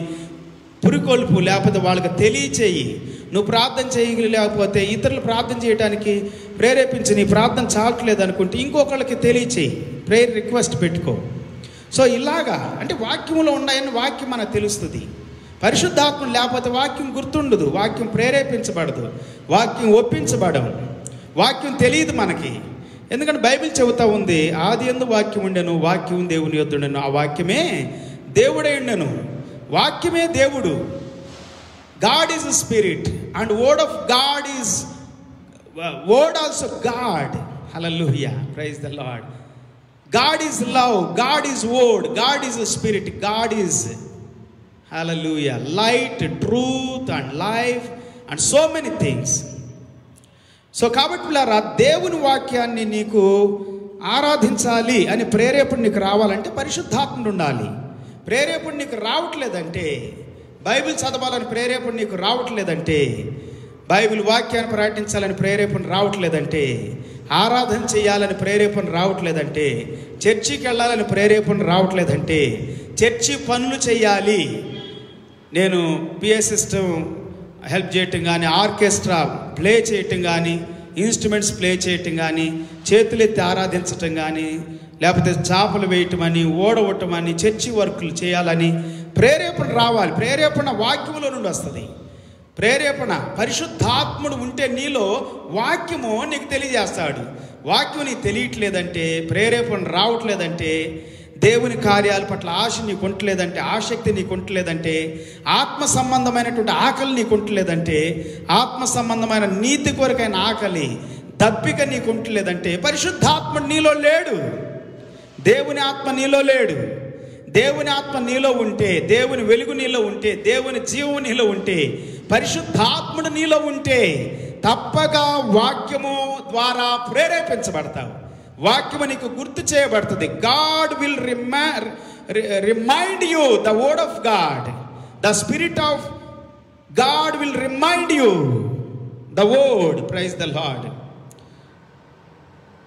పురికొల్పు, లేకపోతే వాళ్ళకి తెలియచేయి. నువ్వు ప్రార్థన చేయలేకపోతే ఇతరులు ప్రార్థన చేయడానికి ప్రేరేపించి, నీ ప్రార్థన చాలట్లేదు అనుకుంటే ఇంకొకళ్ళకి తెలియచేయి, ప్రేయర్ రిక్వెస్ట్ పెట్టుకో. సో ఇలాగా అంటే వాక్యంలో ఉన్నాయని వాక్యం మనకు తెలుస్తుంది. పరిశుద్ధాత్మ లేకపోతే వాక్యం గుర్తుండదు, వాక్యం ప్రేరేపించబడదు, వాక్యం ఒప్పించబడదు, వాక్యం తెలియదు మనకి. ఎందుకంటే బైబిల్ చెబుతా ఉంది, ఆది యందు వాక్యం ఉండెను, వాక్యం దేవుని యొద్ద ఉండెను, ఆ వాక్యమే దేవుడై ఉండెను. వాక్యమే దేవుడు. God is a spirit and word of God is word also God. Hallelujah, praise the Lord. God is love, God is word, God is a spirit, God is, hallelujah, light, truth and life and so many things. So కాబట్టి పిల్లరా, దేవుని వాక్యాన్ని నీకు ఆరాధించాలి అని ప్రేరేపణ నీకు రావాలంటే పరిశుద్ధాత్ముడు ఉండాలి. ప్రేరేపణ నీకు రావట్లేదంటే, బైబిల్ చదవాలని ప్రేరేపణ నీకు రావట్లేదంటే, బైబిల్ వాక్యాన్ని ప్రకటించాలని ప్రేరేపణ రావట్లేదంటే, ఆరాధన చేయాలని ప్రేరేపణ రావట్లేదంటే, చర్చికి వెళ్ళాలని ప్రేరేపణ రావట్లేదంటే, చర్చి పనులు చేయాలి, నేను పిఏ సిస్టమ్ హెల్ప్ చేయటం కానీ, ఆర్కెస్ట్రా ప్లే చేయటం కానీ, ఇన్స్ట్రుమెంట్స్ ప్లే చేయటం కానీ, చేతులెత్తి ఆరాధించటం కానీ, లేకపోతే చాపలు వేయటం అని, ఓడవటం అని, చర్చి వర్కులు చేయాలని ప్రేరేపణ రావాలి. ప్రేరేపణ వాక్యములో నుండి వస్తుంది. ప్రేరేపణ పరిశుద్ధాత్ముడు ఉంటే నీలో వాక్యము నీకు తెలియజేస్తాడు. వాక్యం నీకు తెలియట్లేదంటే, ప్రేరేపణ రావట్లేదంటే, దేవుని కార్యాల పట్ల ఆశ నీకు ఉండలేదంటే, ఆసక్తి నీకు ఉండలేదంటే, ఆత్మ సంబంధమైనటువంటి ఆకలి నీకు ఉండలేదంటే, ఆత్మ సంబంధమైన నీతి కొరకైన ఆకలి దప్పిక నీకు ఉండలేదంటే పరిశుద్ధాత్మ నీలో లేడు. దేవుని ఆత్మ నీలో లేడు. దేవుని ఆత్మ నీలో ఉంటే, దేవుని వెలుగు నీలో ఉంటే, దేవుని జీవం నీలో ఉంటే, పరిశుద్ధాత్ముడు నీలో ఉంటే తప్పగా వాక్యము ద్వారా ప్రేరేపించబడతావు. వాక్యము నీకు గుర్తు చేయబడుతుంది. God will remind you the word of God. The spirit of God will remind you the word. Praise the lord.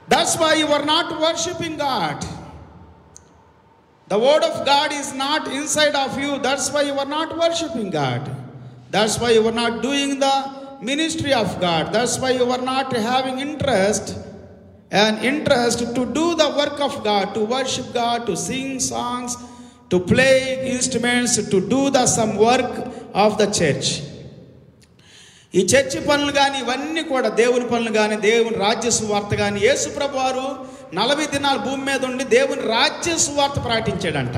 That's why you are not worshipping God. The word of God is not inside of you. That's why you are not worshiping God. That's why you are not doing the ministry of God. That's why you are not having interest to do the work of God, to worship God, to sing songs, to play instruments, to do some work of the church. ఈ church పనులు కానీ ఇవన్నీ కూడా దేవుని పనులు కానీ, దేవుని రాజ్య సువార్త కానీ, యేసు ప్రభువు వారు 40 దినాలు భూమి మీద ఉండి దేవుని రాజ్య సువార్త ప్రకటించాడంట.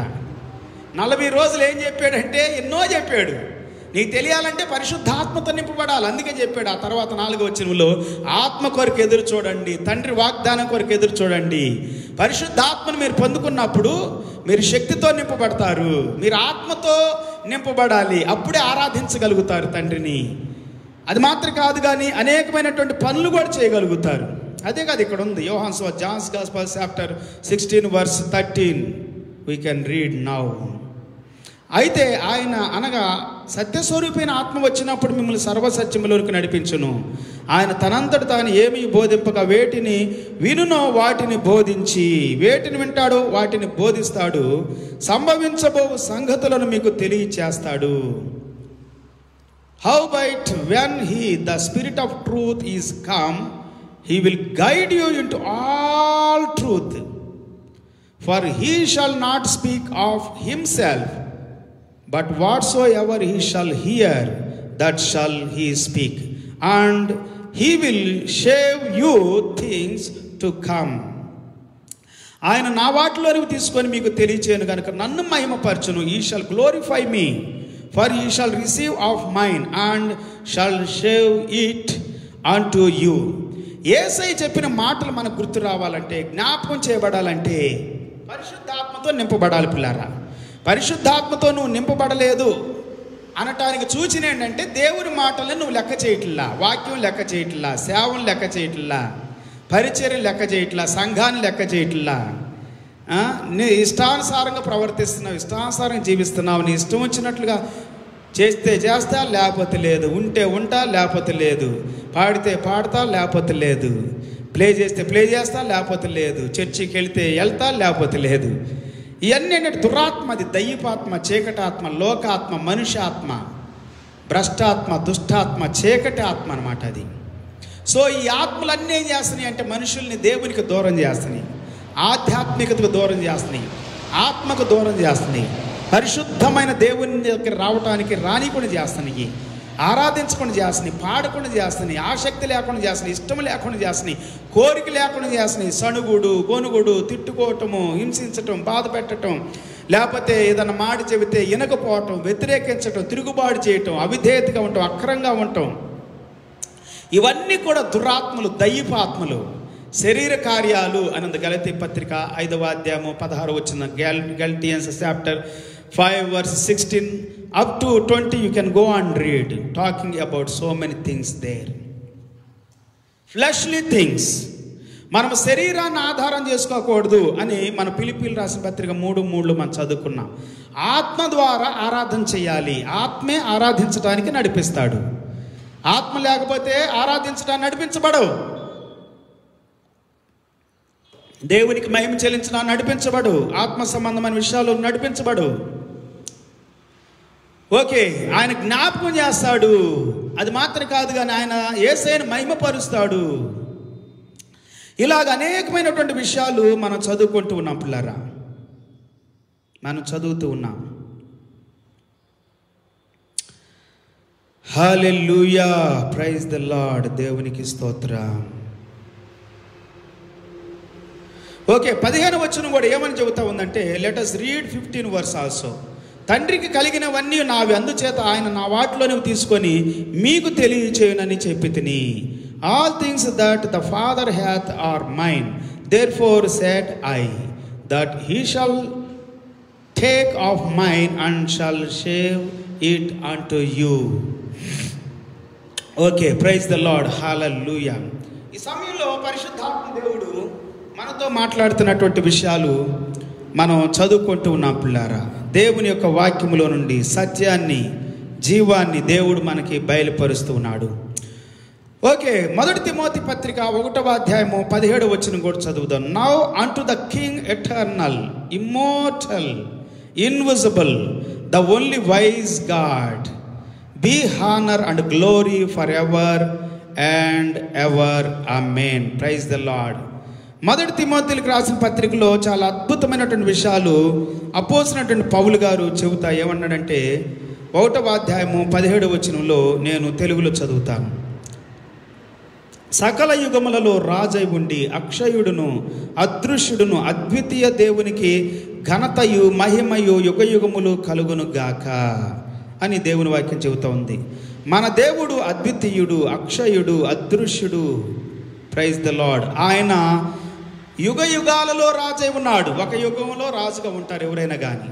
40 రోజులు ఏం చెప్పాడంటే ఎన్నో చెప్పాడు. నీకు తెలియాలంటే పరిశుద్ధాత్మతో నింపబడాలి. అందుకే చెప్పాడు. ఆ తర్వాత 4వ వచనంలో ఆత్మ కొరకు ఎదురు చూడండి, తండ్రి వాగ్దానం కొరకు ఎదురు చూడండి. పరిశుద్ధాత్మను మీరు పొందుకున్నప్పుడు మీరు శక్తితో నింపబడతారు. మీరు ఆత్మతో నింపబడాలి. అప్పుడే ఆరాధించగలుగుతారు తండ్రిని. అది మాత్రం కాదు కానీ అనేకమైనటువంటి పనులు కూడా చేయగలుగుతారు. అదే కాదు ఇక్కడ ఉంది. యోహాను సువార్త, Johne's gospel chapter 16 verse 13 we can read now. అయితే ఆయన అనగా సత్యస్వరూపైన ఆత్మ వచ్చినప్పుడు మిమ్మల్ని సర్వసత్యములోకి నడిపించును. ఆయన తనంతట తాను ఏమీ బోధింపక వేటిని వినునో వాటిని బోధించి, వేటిని వింటాడో వాటిని బోధిస్తాడు, సంభవించబో సంగతులను మీకు తెలియచేస్తాడు. Howbeit when he, the Spirit of truth, is come, he will guide you into all truth. For he shall not speak of himself, But whatsoever he shall hear, that shall he speak, and he will show you things to come. ఆయన నా వాటిలోనివి తీసుకొని మీకు తెలియచేయను కనుక నన్ను మహిమపరచును. He shall glorify me, for he shall receive of mine, and shall show it unto you. యేసయ్య చెప్పిన మాటలు మనకు గుర్తు రావాలంటే, జ్ఞాపకం చేయబడాలంటే పరిశుద్ధాత్మతో నింపబడాలి పిల్లారా. పరిశుద్ధాత్మతో నువ్వు నింపబడలేదు అనటానికి సూచన ఏంటంటే, దేవుని మాటలను నువ్వు లెక్క చేయట్లా, వాక్యం లెక్క చేయట్లా, సేవను లెక్క చేయట్లా, పరిచర్య లెక్క చేయట్లా, సంఘాన్ని లెక్క చేయట్లా. నీ ఇష్టానుసారంగా ప్రవర్తిస్తున్నావు, ఇష్టానుసారంగా జీవిస్తున్నావు. నీ ఇష్టం వచ్చినట్లుగా చేస్తే చేస్తా, లేకపోతే లేదు. ఉంటే ఉంటా, లేకపోతే లేదు. పాడితే పాడతా, లేకపోతే లేదు. ప్లే చేస్తే ప్లే చేస్తా, లేకపోతే లేదు. చర్చికి వెళ్తే వెళ్తా, లేకపోతే లేదు. ఇవన్నీ ఏంటంటే దురాత్మ, అది దయ్యపాత్మ, చీకటాత్మ, లోకాత్మ, మనుష్యాత్మ, భ్రష్టాత్మ, దుష్టాత్మ, చీకటి ఆత్మ అనమాట అది. సో ఈ ఆత్మలన్నీ ఏం చేస్తున్నాయి అంటే మనుషుల్ని దేవునికి దూరం చేస్తున్నాయి, ఆధ్యాత్మికతకు దూరం చేస్తున్నాయి, ఆత్మకు దూరం చేస్తున్నాయి, పరిశుద్ధమైన దేవుని దగ్గర రావటానికి రానికుండా చేస్తున్నాయి, ఆరాధించకుండా చేస్తున్నాయి, పాడకుండా చేస్తున్నాయి, ఆసక్తి లేకుండా చేస్తున్నాయి, ఇష్టం లేకుండా చేస్తున్నాయి, కోరిక లేకుండా చేస్తున్నాయి. సణుగుడు, గొనుగుడు, తిట్టుకోవటము, హింసించటం, బాధ పెట్టడం, లేకపోతే ఏదన్నా మాట చెబితే వినకపోవటం, వ్యతిరేకించటం, తిరుగుబాటు చేయటం, అవిధేయతగా ఉండటం, అక్రంగా ఉండటం, ఇవన్నీ కూడా దురాత్మలు, దయ్యపాత్మలు, శరీర కార్యాలు అన్నది గలతీ పత్రిక 5వ అధ్యాయము 16 వచ్చిన గల్టియన్స్ chapter 5 verse 16 up to 20 you can go and read, talking about so many things there. Fleshly things. మనం శరీరాన్ని ఆధారం చేసుకోకూడదు అని మన ఫిలిప్పీయులకు రాసిన పత్రిక 3:3 మనం చదువుకున్నాం. ఆత్మ ద్వారా ఆరాధన చేయాలి. ఆత్మే ఆరాధించడానికి నడిపిస్తాడు. ఆత్మ లేకపోతే ఆరాధించడానికి నడిపించబడవు. దేవునికి మహిమ చెల్లించిన నడిపించబడు, ఆత్మ సంబంధమైన విషయాలు నడిపించబడు. ఓకే, ఆయన జ్ఞాపకం చేస్తాడు. అది మాత్రం కాదు కానీ ఆయన యేసయ్యను మహిమపరుస్తాడు. ఇలాగ అనేకమైనటువంటి విషయాలు మనం చదువుకుంటూ ఉన్నాం పిల్లరా, మనం చదువుతూ ఉన్నాం. హల్లెలూయా, ప్రైజ్ ద లార్డ్, దేవునికి స్తోత్రం. ఓకే, 15వ వచనం కూడా ఏమని చెబుతా ఉందంటే, let us read 15 verse also. తండ్రికి కలిగినవన్నీ నావి, అందుచేత ఆయన నా వాటిలోనే తీసుకొని మీకు తెలియచేయనని చెప్పి తిని. All things that the Father hath are mine, there said I that he shall take of mine and shall shew it unto you. Okay, praise the lord, hallelujah. ఈ సమయంలో పరిశుద్ధాత్మ దేవుడు మనతో మాట్లాడుతున్నటువంటి విషయాలు మనం చదువుకుంటూ ఉన్నాం పిల్లారా. దేవుని యొక్క వాక్యములో నుండి సత్యాన్ని, జీవాన్ని దేవుడు మనకి బయలుపరుస్తూ ఉన్నాడు. ఓకే, 1 తిమోతి పత్రిక 1వ అధ్యాయము 17వ వచనం కూడా చదువుదాం. Now unto the king eternal, immortal, invisible, the only wise God, be honour and glory for ever and ever, amen. Praise the lord. 1 తిమోతికి రాసిన పత్రికలో చాలా అద్భుతమైనటువంటి విషయాలు అపోజినటువంటి పౌలు గారు చెబుతా ఏమన్నాడంటే, 1వ అధ్యాయము 17వ వచనంలో నేను తెలుగులో చదువుతాను. సకల యుగములలో రాజై ఉండి అక్షయుడును అదృశ్యుడును అద్వితీయ దేవునికి ఘనతయు మహిమయు యుగయుగములు కలుగును గాక అని దేవుని వాక్యం చెబుతా ఉంది. మన దేవుడు అద్వితీయుడు, అక్షయుడు, అదృశ్యుడు. Praise the Lord. ఆయన యుగ యుగాలలో రాజై ఉన్నాడు. ఒక యుగంలో రాజుగా ఉంటారు ఎవరైనా కానీ,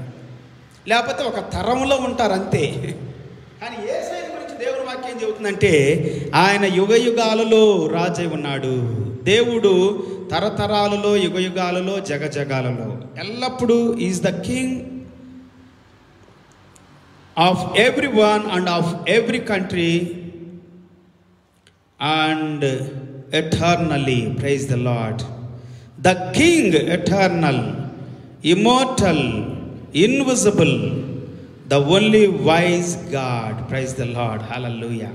లేకపోతే ఒక తరంలో ఉంటారు అంతే. కానీ యేసయ్య గురించి దేవుని వాక్యం చెబుతుందంటే ఆయన యుగ యుగాలలో రాజై ఉన్నాడు. దేవుడు తరతరాలలో, యుగ యుగాలలో, జగజగాలలో ఎల్లప్పుడూ is the king of every one and of every country and eternally. Praise the Lord. The King, eternal, immortal, invisible, the only wise God. Praise the Lord. Hallelujah.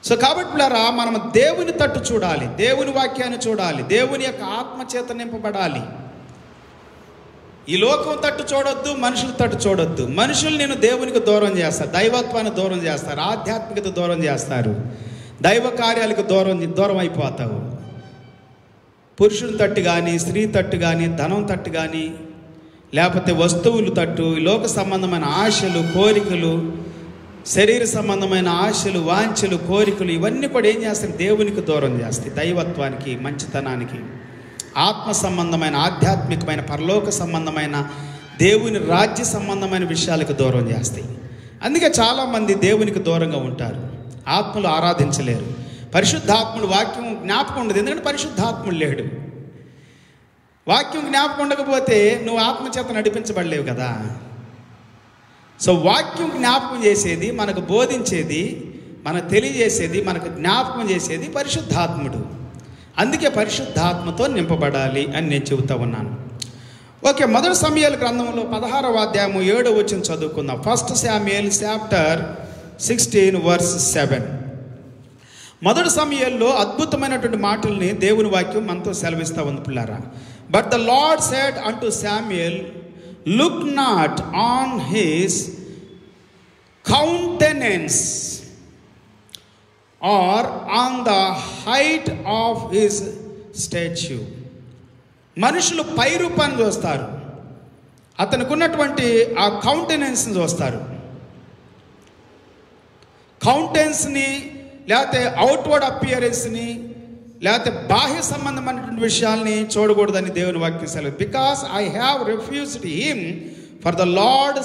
So కాబట్టి పిల్లరా, మనం దేవుని తట్టు చూడాలి, దేవుని వాక్యాన్ని చూడాలి, దేవుని యొక్క ఆత్మ చేత నింపబడాలి. ఈ లోకం తట్టు చూడొద్దు, మనుషుల తట్టు చూడొద్దు. మనుషులు నేను దేవునికి దూరం చేస్తారు, దైవత్వాన్ని దూరం చేస్తారు, ఆధ్యాత్మికత దూరం చేస్తారు, దైవ కార్యాలకు దూరం అయిపోతావు. పురుషుని తట్టు కానీ, స్త్రీ తట్టు కానీ, ధనం తట్టు కానీ, లేకపోతే వస్తువులు తట్టు, లోక సంబంధమైన ఆశలు, కోరికలు, శరీర సంబంధమైన ఆశలు, వాంఛలు, కోరికలు, ఇవన్నీ కూడా ఏం చేస్తాయి? దేవునికి దూరం చేస్తాయి. దైవత్వానికి, మంచితనానికి, ఆత్మ సంబంధమైన, ఆధ్యాత్మికమైన, పరలోక సంబంధమైన, దేవుని రాజ్య సంబంధమైన విషయాలకు దూరం చేస్తాయి. అందుకే చాలామంది దేవునికి దూరంగా ఉంటారు, ఆత్మలు ఆరాధించలేరు. పరిశుద్ధాత్ముడు వాక్యం జ్ఞాపకం ఉండదు, ఎందుకంటే పరిశుద్ధాత్ముడు లేడు. వాక్యం జ్ఞాపకం ఉండకపోతే నువ్వు ఆత్మచేత నడిపించబడలేవు కదా. సో వాక్యం జ్ఞాపకం చేసేది, మనకు బోధించేది, మనకు తెలియజేసేది, మనకు జ్ఞాపకం చేసేది పరిశుద్ధాత్ముడు. అందుకే పరిశుద్ధాత్మతో నింపబడాలి అని నేను చెబుతా ఉన్నాను. ఓకే, మొదటి సమూయేలు గ్రంథంలో 16వ అధ్యాయము 7వ వచనం చదువుకుందాం. 1 Samuel చాప్టర్ 16 verse 7. మొదటి సమూయేలులో అద్భుతమైనటువంటి మాటల్ని దేవుని వాక్యం మనతో సెలవిస్తూ ఉంది పిల్లారా. But the lord said unto Samuel, look not on his countenance or on the height of his statue. మనుషులు పై రూపాన్ని చూస్తారు, అతనికి ఉన్నటువంటి ఆ కౌంటెనెన్స్ని చూస్తారు. కౌంటెన్స్ని, లేకపోతే అవుట్వర్డ్ అపియరెన్స్ని, లేకపోతే బాహ్య సంబంధమైనటువంటి విషయాల్ని చూడకూడదని దేవుని వాక్యం సెలవు. Because I have refused him, for the Lord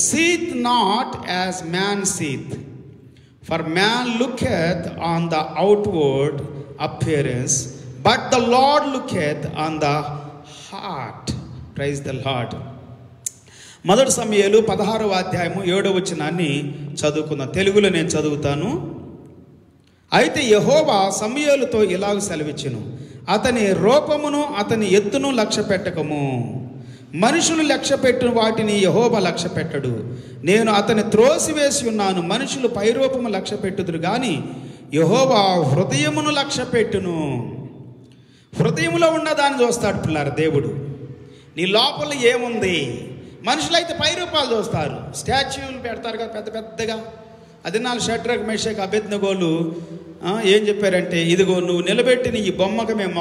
seeth not as man seeth, for man looketh on the outward appearance, but the Lord looketh on the heart. Praise the Lord. మొదటి సమూయేలు 16వ అధ్యాయము 7వ వచనాన్ని చదువుకుందాం. తెలుగులో నేను చదువుతాను. అయితే యెహోవా సమూయేలుతో ఇలాగ సెలవిచ్చెను, అతని రూపమును అతని ఎత్తును లక్ష్య పెట్టకము. మనుషులు లక్ష్య పెట్టిన వాటిని యెహోవా లక్ష్య పెట్టడు. నేను అతని త్రోసివేసి ఉన్నాను. మనుషులు పైరూపము లక్ష్య పెట్టుదురు కానీ యెహోవా హృదయమును లక్ష్య పెట్టును. హృదయములో ఉన్నదాన్ని చూస్తాడు పిల్లారు దేవుడు. నీ లోపల ఏముంది? మనుషులైతే పైరూపాలు చూస్తారు, స్టాచ్యూలు పెడతారు కదా పెద్ద పెద్దగా. అది 4 షడ్రక్ మేషక్ అబేద్నెగోలు ఏం చెప్పారంటే, ఇదిగో నువ్వు నిలబెట్టిన ఈ బొమ్మకు మేము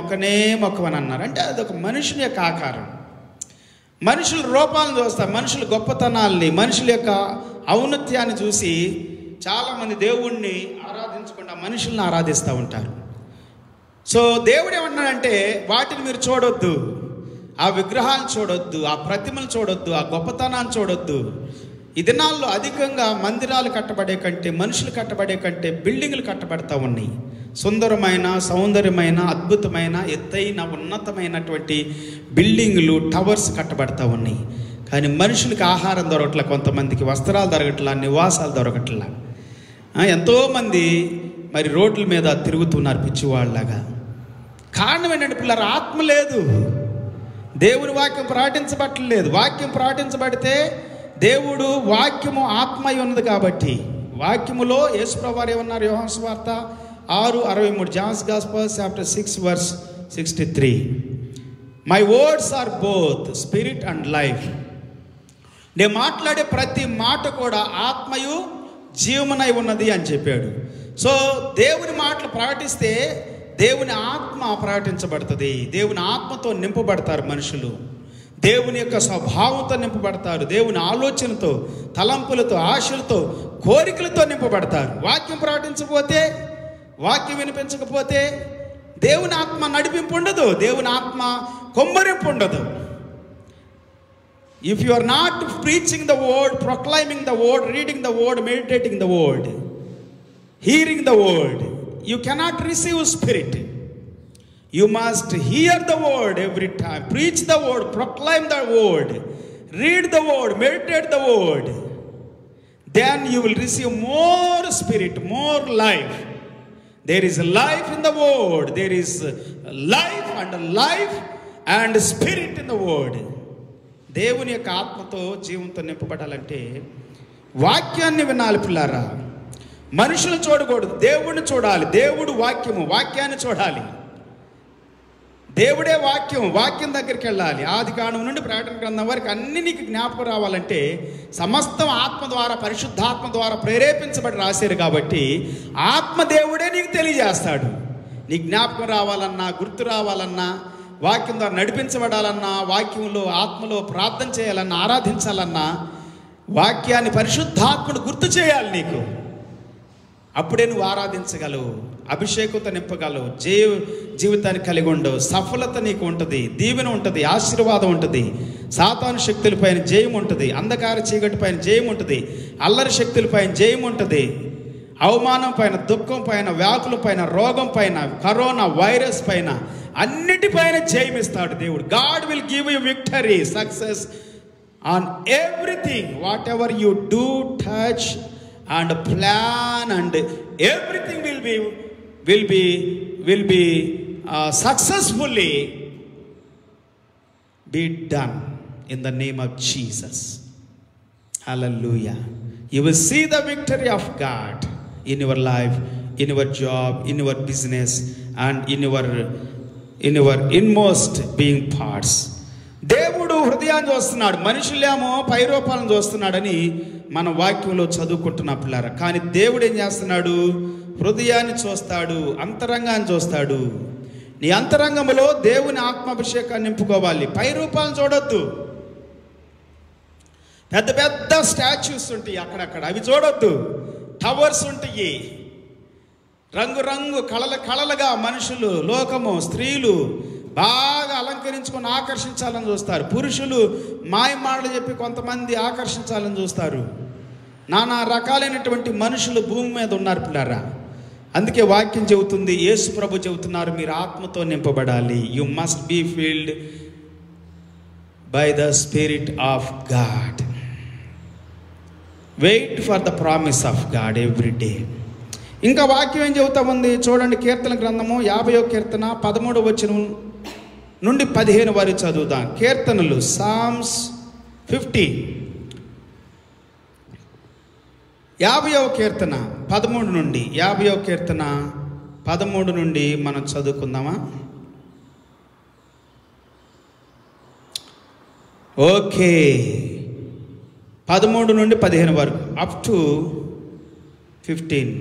మొక్కవని అన్నారు. అంటే అదొక మనుషుని యొక్క ఆకారం. మనుషుల రూపాలను చూస్తారు, మనుషుల గొప్పతనాల్ని, మనుషుల యొక్క ఔన్నత్యాన్ని చూసి చాలామంది దేవుణ్ణి ఆరాధించకుండా మనుషుల్ని ఆరాధిస్తూ ఉంటారు. సో దేవుడు ఏమంటున్నాడంటే, వాటిని మీరు చూడొద్దు, ఆ విగ్రహాలను చూడొద్దు, ఆ ప్రతిమలు చూడొద్దు, ఆ గొప్పతనాన్ని చూడొద్దు. ఈ దినాల్లో అధికంగా మందిరాలు కట్టబడే కంటే, మనుషులు కట్టబడే కంటే బిల్డింగులు కట్టబడతా ఉన్నాయి. సుందరమైన, సౌందర్యమైన, అద్భుతమైన, ఎత్తైన, ఉన్నతమైనటువంటి బిల్డింగులు, టవర్స్ కట్టబడతా ఉన్నాయి. కానీ మనుషులకి ఆహారం దొరకట్లా, కొంతమందికి వస్త్రాలు దొరకట్లా, నివాసాలు దొరకట్లా. ఎంతోమంది మరి రోడ్ల మీద తిరుగుతున్నారు పిచ్చివాళ్ళలాగా. కారణం ఏంటంటే పిల్లలు, ఆత్మ లేదు, దేవుని వాక్యం ప్రకటించబట్టలేదు. వాక్యం ప్రకటించబడితే దేవుడు వాక్యము ఆత్మై ఉన్నది కాబట్టి, వాక్యములో యేసుప్రభువు వారు ఏమన్నారు? యోహాను సువార్త 6:63, John's gospel chapter 6 verse 63. My words are both spirit and life. నేను మాట్లాడే ప్రతి మాట కూడా ఆత్మయు జీవమునై ఉన్నది అని చెప్పాడు. సో దేవుని మాటలు ప్రకటిస్తే దేవుని ఆత్మ ప్రకటించబడుతుంది. దేవుని ఆత్మతో నింపబడతారు మనుషులు, దేవుని యొక్క స్వభావంతో నింపబడతారు, దేవుని ఆలోచనతో, తలంపులతో, ఆశలతో, కోరికలతో నింపబడతారు. వాక్యం ప్రకటించకపోతే, వాక్యం వినిపించకపోతే దేవుని ఆత్మ నడిపింపు ఉండదు, దేవుని ఆత్మ కొమ్మరింపు ఉండదు. If you are not preaching the word, proclaiming the word, reading the word, meditating the word, hearing the word, you cannot receive spirit. You must hear the word every time, preach the word, proclaim the word, read the word, meditate the word. Then you will receive more spirit, more life. There is life in the word. There is life and spirit in the word. దేవుని యొక్క ఆత్మతో జీవంతో నింపబడాలంటే వాక్యాన్ని వినాలి పిల్లారా. మనుషులు చూడకూడదు, దేవుడిని చూడాలి. దేవుడు వాక్యాన్ని చూడాలి. దేవుడే వాక్యం దగ్గరికి వెళ్ళాలి. ఆది కాండం నుండి ప్రకటన గ్రంథం వరకు అన్ని నీకు జ్ఞాపకం రావాలంటే సమస్తం ఆత్మ ద్వారా, పరిశుద్ధాత్మ ద్వారా ప్రేరేపించబడి రాశారు కాబట్టి ఆత్మదేవుడే నీకు తెలియజేస్తాడు. నీ జ్ఞాపకం రావాలన్నా, గుర్తు రావాలన్నా, వాక్యం ద్వారా నడిపించబడాలన్నా, వాక్యంలో ఆత్మలో ప్రార్థన చేయాలన్నా, ఆరాధించాలన్నా వాక్యాన్ని పరిశుద్ధాత్మను గుర్తు చేయాలి నీకు. అప్పుడే నువ్వు ఆరాధించగలవు, అభిషేకంతో నింపగలవు, జీవితాన్ని కలిగి ఉండవు, సఫలత నీకు ఉంటుంది, దీవెన ఉంటుంది, ఆశీర్వాదం ఉంటుంది, సాతాను శక్తులపైన జయం ఉంటుంది, అంధకార చీకటి పైన జయం ఉంటుంది, అల్లరి శక్తులపైన జయం ఉంటుంది, అవమానం పైన, దుఃఖం పైన, వ్యాకుల పైన, రోగం పైన, కరోనా వైరస్ పైన, అన్నిటిపైన జయమిస్తాడు దేవుడు. God will give you victory, success on everything, what ever you do, touch and plan, and everything will be successfully be done in the name of Jesus. Hallelujah. You will see the victory of God in your life, in your job, in your business, and in your inmost being parts. దేవుడు హృదయాన్ని చూస్తున్నాడు, మనుషులేమో పైరూపాలను చూస్తున్నాడని మన వాక్యంలో చదువుకుంటున్న పిల్లారా. కానీ దేవుడు ఏం చేస్తున్నాడు? హృదయాన్ని చూస్తాడు, అంతరంగాన్ని చూస్తాడు. నీ అంతరంగంలో దేవుని ఆత్మాభిషేకాన్ని నింపుకోవాలి. పైరూపాలను చూడొద్దు. పెద్ద పెద్ద స్టాచ్యూస్ ఉంటాయి అక్కడక్కడ, అవి చూడొద్దు. టవర్స్ ఉంటాయి, రంగు కళలుగా మనుషులు, లోకము, స్త్రీలు బాగా అలంకరించుకొని ఆకర్షించాలని చూస్తారు. పురుషులు మాయమాటలు చెప్పి కొంతమంది ఆకర్షించాలని చూస్తారు. నానా రకాలైనటువంటి మనుషులు భూమి మీద ఉన్నారు పిల్లారా. అందుకే వాక్యం చెబుతుంది, యేసు ప్రభు చెబుతున్నారు, మీరు ఆత్మతో నింపబడాలి. You must be filled by the spirit of God. Wait for the promise of God every day. ఇంకా వాక్యం ఏం చెబుతా ఉంది చూడండి. కీర్తన గ్రంథము 50వ కీర్తన 13వ వచనం నుండి 15 వరకు చదువుదాం. కీర్తనలు, సామ్స్ 50, 50వ కీర్తన 13 నుండి 50వ కీర్తన 13 నుండి మనం చదువుకుందామా? ఓకే, 13 నుండి 15 వరకు, up to 15.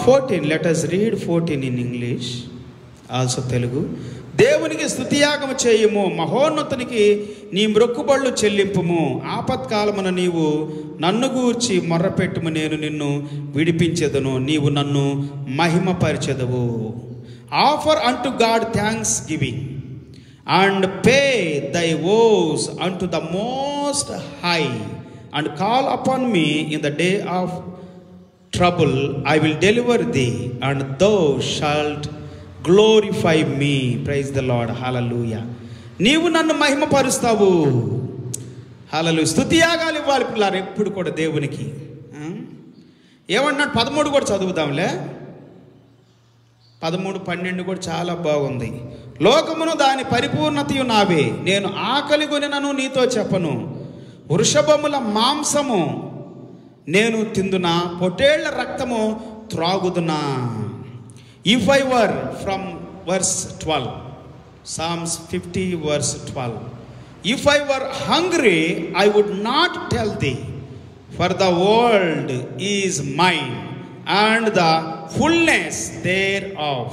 14, let us read 14 in English, also Telugu. దేవునికి స్తుతియాగం చేయము, మహోన్నతునికి నీ మ్రొక్కుబళ్ళు చెల్లింపుము. ఆపత్కాలమున నీవు నన్ను గూర్చి మొర్రపెట్టుము, నేను నిన్ను విడిపించెదను, నీవు నన్ను మహిమపరిచెదవు. Offer unto God thanksgiving and pay thy vows unto the most high, and call upon me in the day of trouble. I will deliver thee, and thou shalt glorify me. Praise the Lord. Hallelujah. నీవు నన్ను మహిమపరుస్తావు. హల్లెలూయా. స్తుతియాగాలు ఇవ్వాలి పిల్లారు ఎప్పుడు కూడా దేవునికి. ఏమన్నాడు? 13 కూడా చదువుదాంలే. 13, 12 కూడా చాలా బాగుంది. లోకమును దాని పరిపూర్ణతయు నావే, నేను ఆకలి కొనినను నీతో చెప్పను, వృషభముల మాంసము నేను తిందునా, పొట్టేళ్ల రక్తము త్రాగుదునా. If I were, from verse 12, Psalms 50 verse 12. If I were hungry, I would not tell thee, for the world is mine and the fullness thereof.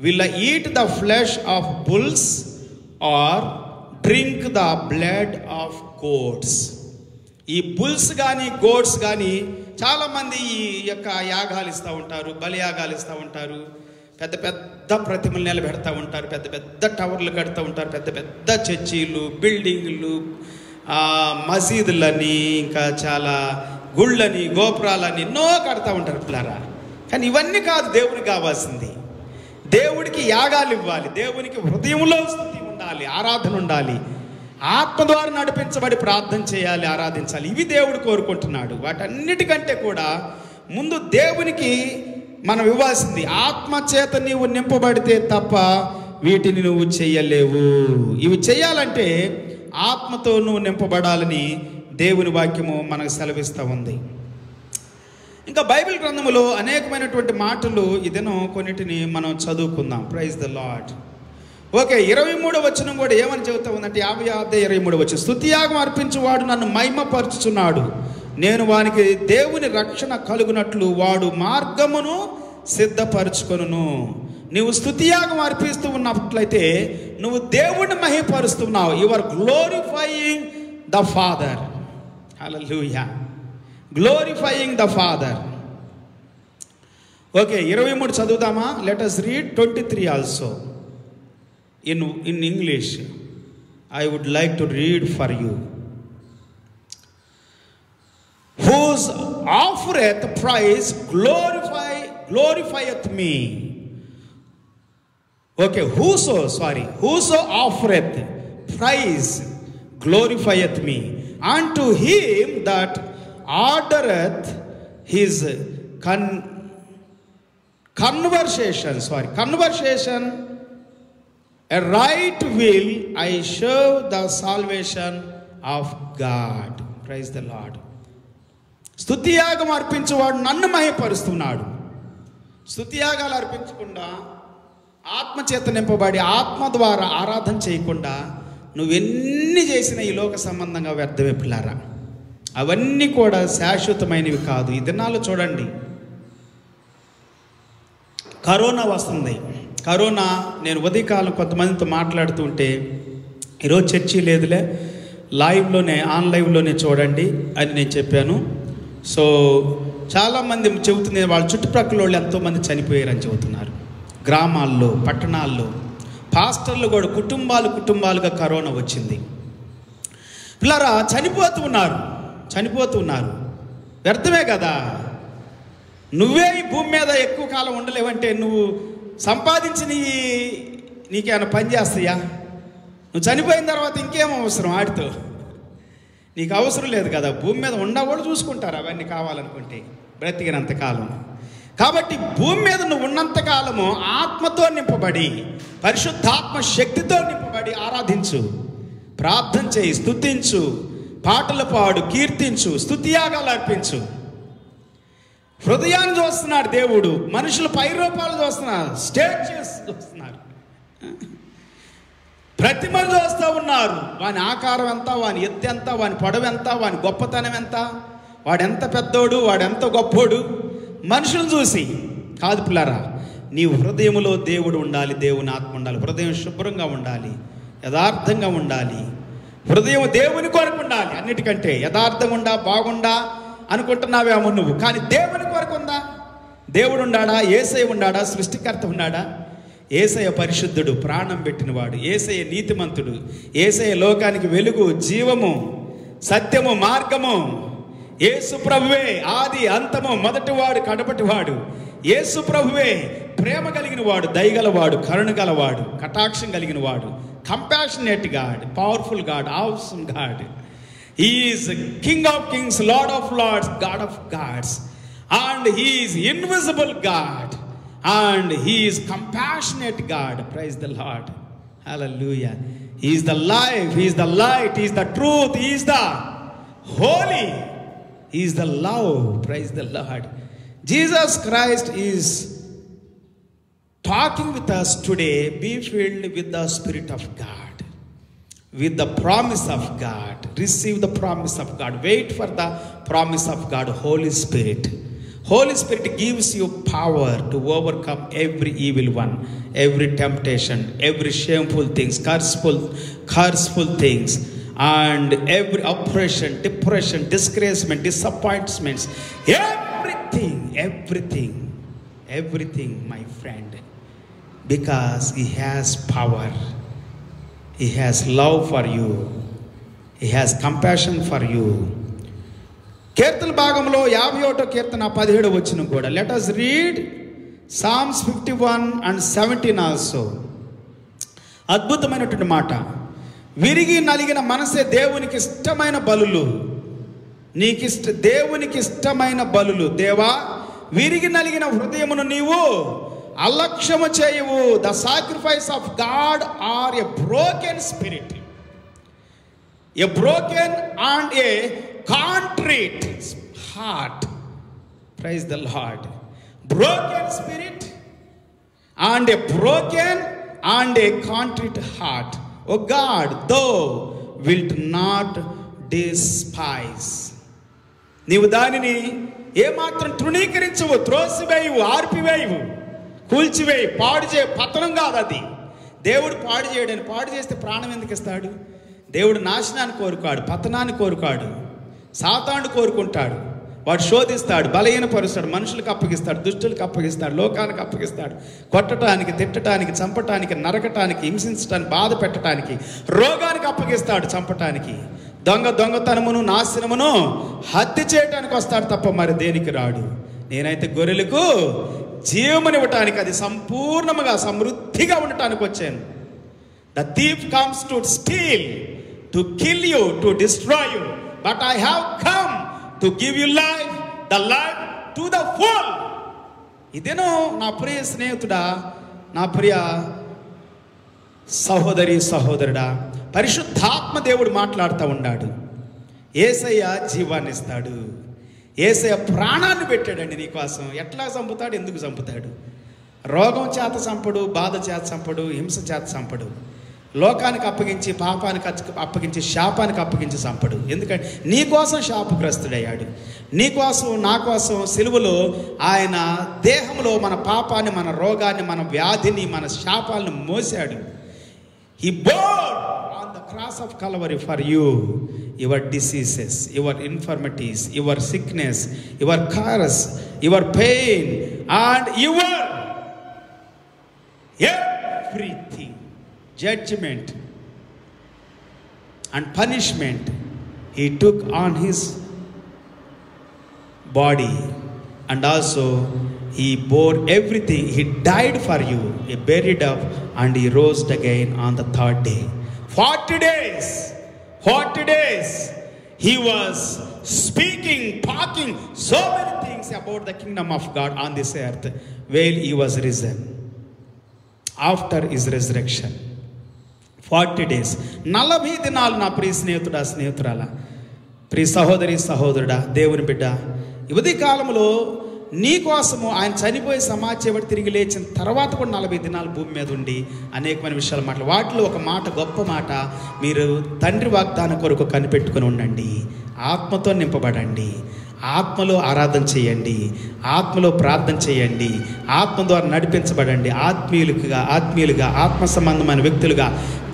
Will I eat the flesh of bulls or drink the blood of goats? ఈ bulls కానీ గోడ్స్ కానీ చాలామంది ఈ యొక్క యాగాలు ఇస్తూ ఉంటారు, బలియాగాలు ఇస్తూ ఉంటారు, పెద్ద పెద్ద ప్రతిమలు నిలబెడతా ఉంటారు, పెద్ద పెద్ద టవర్లు కడుతూ ఉంటారు, పెద్ద పెద్ద చర్చీలు, బిల్డింగ్లు, మసీదులని, ఇంకా చాలా గుళ్ళని, గోపురాలని ఎన్నో కడతా ఉంటారు పిల్లారా. కానీ ఇవన్నీ కాదు దేవునికి కావాల్సింది. దేవుడికి యాగాలు ఇవ్వాలి, దేవునికి హృదయంలో స్తుతి ఉండాలి, ఆరాధన ఉండాలి, ఆత్మ ద్వారా నడిపించబడి ప్రార్థన చేయాలి, ఆరాధించాలి. ఇవి దేవుడు కోరుకుంటున్నాడు. వాటన్నిటికంటే కూడా ముందు దేవునికి మనం ఇవ్వాల్సింది ఆత్మ చేత నీవు నింపబడితే తప్ప వీటిని నువ్వు చెయ్యలేవు. ఇవి చెయ్యాలంటే ఆత్మతో నువ్వు నింపబడాలని దేవుని వాక్యము మనకు సెలవిస్తూ ఉంది. ఇంకా బైబిల్ గ్రంథములో అనేకమైనటువంటి మాటలు ఇదేనో కొన్నిటిని మనం చదువుకుందాం. Praise the lord. ఓకే, 23వ వచనం కూడా ఏమని చెబుతా ఉందంటే 50-23 వచనం, స్తుతియాగం అర్పించువాడు నన్ను మహిమపరుచుచున్నాడు, నేను వానికి దేవుని రక్షణ కలుగునట్లు వాడు మార్గమును సిద్ధపరచుకొనును. నువ్వు స్తుతియాగం అర్పిస్తూ ఉన్నట్లయితే నువ్వు దేవుణ్ణి మహిమపరుస్తున్నావు. You are glorifying the Father. Hallelujah, glorifying the Father. Okay, 23 చదువుదామా? Let us read 23 also in English. I would like to read for you. Whose offereth praise glorifieth me. Okay, whoso offereth praise glorifieth me. Unto him that ordereth his conversation a right will, I show the salvation of God. Praise the Lord. స్తుతియాగం అర్పించేవాడు నన్ను మహిమపరుస్తున్నాడు. స్తుతియాగాలు అర్పించకుండా ఆత్మచేత నింపబడి ఆత్మ ద్వారా ఆరాధన చేయకుండా నువ్వెన్ని చేసినా ఈ లోక సంబంధంగా వ్యర్థమే పిల్లారా. అవన్నీ కూడా శాశ్వతమైనవి కాదు. ఈ దినాల్లో చూడండి, కరోనా వస్తుంది. కరోనా, నేను ఉదయకాలం కొంతమందితో మాట్లాడుతూ ఉంటే, ఈరోజు చర్చి లేదులే, ఆన్లైవ్లోనే చూడండి అని నేను చెప్పాను. సో చాలామంది చెబుతుంది, వాళ్ళ చుట్టుప్రక్కల వాళ్ళు ఎంతోమంది చనిపోయారని చెబుతున్నారు. గ్రామాల్లో, పట్టణాల్లో పాస్టర్లు కూడా కుటుంబాలుగా కరోనా వచ్చింది. పిల్లరా, చనిపోతూ ఉన్నారు. వ్యర్థమే కదా. నువ్వే ఈ భూమి మీద ఎక్కువ కాలం ఉండలేవంటే నువ్వు సంపాదించి నీకేమైనా పని చేస్తాయా? నువ్వు చనిపోయిన తర్వాత ఇంకేం అవసరం వాటితో? నీకు అవసరం లేదు కదా. భూమి మీద ఉండవాళ్ళు చూసుకుంటారు అవన్నీ కావాలనుకుంటే బ్రతికినంతకాలం. కాబట్టి భూమి మీద నువ్వు ఉన్నంతకాలము ఆత్మతో నింపబడి, పరిశుద్ధాత్మ శక్తితో నింపబడి ఆరాధించు, ప్రార్థన చేయి, స్తుతించు, పాటలు పాడు, కీర్తించు, స్తుతియాగాలు అర్పించు. హృదయాన్ని చూస్తున్నాడు దేవుడు. మనుషులు పై రూపాలు చూస్తున్నారు, స్టేట్యూస్ చూస్తున్నారు, ప్రతిమలు చూస్తూ ఉన్నారు. వాని ఆకారం ఎంత, వాని ఎత్తు ఎంత, వాని పొడవు ఎంత, వాని గొప్పతనం ఎంత, వాడెంత పెద్దోడు, వాడెంత గొప్పోడు, మనుషులు చూసి కాదు పిల్లరా. నీ హృదయంలో దేవుడు ఉండాలి, దేవుని ఆత్మ ఉండాలి. హృదయం శుభ్రంగా ఉండాలి, యథార్థంగా ఉండాలి. హృదయం దేవుని కొరకు ఉండాలి. అన్నిటికంటే యథార్థంగా బాగుండా అనుకుంటున్నావేమో నువ్వు, కానీ దేవుని కొరకు ఉందా? దేవుడు ఉన్నాడా? యేసయ్య ఉన్నాడా? సృష్టికర్త ఉన్నాడా? యేసయ్య పరిశుద్ధుడు, ప్రాణం పెట్టినవాడు. యేసయ్య నీతిమంతుడు. యేసయ్య లోకానికి వెలుగు, జీవము, సత్యము, మార్గము. యేసు ప్రభువే ఆది అంతము, మొదటివాడు, కడపటివాడు. యేసు ప్రభువే ప్రేమ కలిగిన వాడు, దయగలవాడు, కరుణ గలవాడు, కటాక్షం కలిగిన వాడు, compassionate God, powerful God, awesome God. He is King of kings, Lord of lords, God of gods, and He is invisible God, and He is compassionate God. Praise the Lord. Hallelujah. He is the life, He is the light, He is the truth, He is the holy, He is the love. Praise the Lord. Jesus Christ is talking with us today. Be filled with the Spirit of God, with the promise of God. Receive the promise of God. Wait for the promise of God. Holy Spirit. Holy Spirit gives you power to overcome every evil one, every temptation, every shameful things, curseful things, and every oppression, depression, disgracement, disappointments, everything, my friend, because He has power. He has love for you. He has compassion for you. కీర్తన భాగంలో 51వ కీర్తన 17వ వచనం కూడా. Let us read Psalms 51 and 17 also. అద్భుతమైనటువంటి మాట. విరిగి నలిగిన మనసే దేవునికి ఇష్టమైన బలులు. దేవునికి ఇష్టమైన బలులు. దేవా, విరిగి నలిగిన హృదయమును నీవు అలక్ష్యము చేయవు. The sacrifice of God are a broken spirit, a broken and a contrite heart. Praise the Lord. Broken spirit and a broken and a contrite heart, O God, thou wilt not despise. నీవు దానిని ఏమాత్రం తృణీకరించవు, త్రోసివేయవు, ఆర్పివేయవు, కూల్చివేయి, పాడు చేయ. పతనం కాదు అది. దేవుడు పాడు చేయడని. పాడు చేస్తే ప్రాణం ఎందుకు ఇస్తాడు? దేవుడు నాశనాన్ని కోరుకాడు, పతనాన్ని కోరుకాడు. సాతాను కోరుకుంటాడు. వాడు శోధిస్తాడు, బలహీనపరుస్తాడు, మనుషులకు అప్పగిస్తాడు, దుష్టులకు అప్పగిస్తాడు, లోకానికి అప్పగిస్తాడు. కొట్టడానికి, తిట్టడానికి, చంపటానికి, నరకటానికి, హింసించడానికి, బాధ పెట్టడానికి, రోగానికి అప్పగిస్తాడు, చంపటానికి. దొంగతనమును, నాశనమును, హత్య చేయటానికి వస్తాడు తప్ప మరి దేనికి రాడు. నేనైతే గొర్రెలకు జీవమునివ్వటానికి, అది సంపూర్ణముగా సమృద్ధిగా ఉండటానికి వచ్చాను. The thief comes to steal, to kill you, to destroy you, but I have come to give you life, the life to the full. ఇదేనో నా ప్రియ స్నేహితుడా, నా ప్రియ సహోదరి సహోదరుడా, పరిశుద్ధాత్మ దేవుడు మాట్లాడుతూ ఉన్నాడు. యేసయ్య జీవాన్ని ఇస్తాడు. యేసయ్య ప్రాణాన్ని పెట్టాడండి నీకోసం. ఎట్లా చంపుతాడు? ఎందుకు చంపుతాడు? రోగం చేత చంపడు, బాధ చేత చంపడు, హింస చేత చంపడు. లోకానికి అప్పగించి, పాపానికి అప్పగించి, శాపానికి అప్పగించి చంపడు. ఎందుకంటే నీకోసం శాపగ్రస్తుడయ్యాడు. నీకోసం, నా కోసం సిలువలో ఆయన దేహంలో మన పాపాన్ని, మన రోగాన్ని, మన వ్యాధిని, మన శాపాలను మోసాడు. He bore on the cross of Calvary for you your diseases, your infirmities, your sickness, your curse, your pain and your everything. Judgment and punishment he took on his body, and also he bore everything. He died for you, he buried up, and he rose again on the third day. 40 days he was speaking, talking so many things about the kingdom of God on this earth while he was risen. After his resurrection, 40 days, 40 దినాలు నా ప్రియ స్నేహితుడా, స్నేహితురాల, ప్రియ సహోదరి సహోదరుడా, దేవుని బిడ్డ, యువతి కాలంలో నీ కోసము ఆయన చనిపోయి సమాజేబడి తిరిగి లేచిన తర్వాత కూడా 40 దినాలు భూమి మీద ఉండి అనేకమైన విషయాలు మాట్లాడు. వాటిలో ఒక మాట, గొప్ప మాట, మీరు తండ్రి వాగ్దానం కొరకు కనిపెట్టుకుని ఉండండి, ఆత్మతో నింపబడండి, ఆత్మలో ఆరాధన చేయండి, ఆత్మలో ప్రార్థన చేయండి, ఆత్మ ద్వారా నడిపించబడండి, ఆత్మీయులుగా ఆత్మ సంబంధమైన వ్యక్తులుగా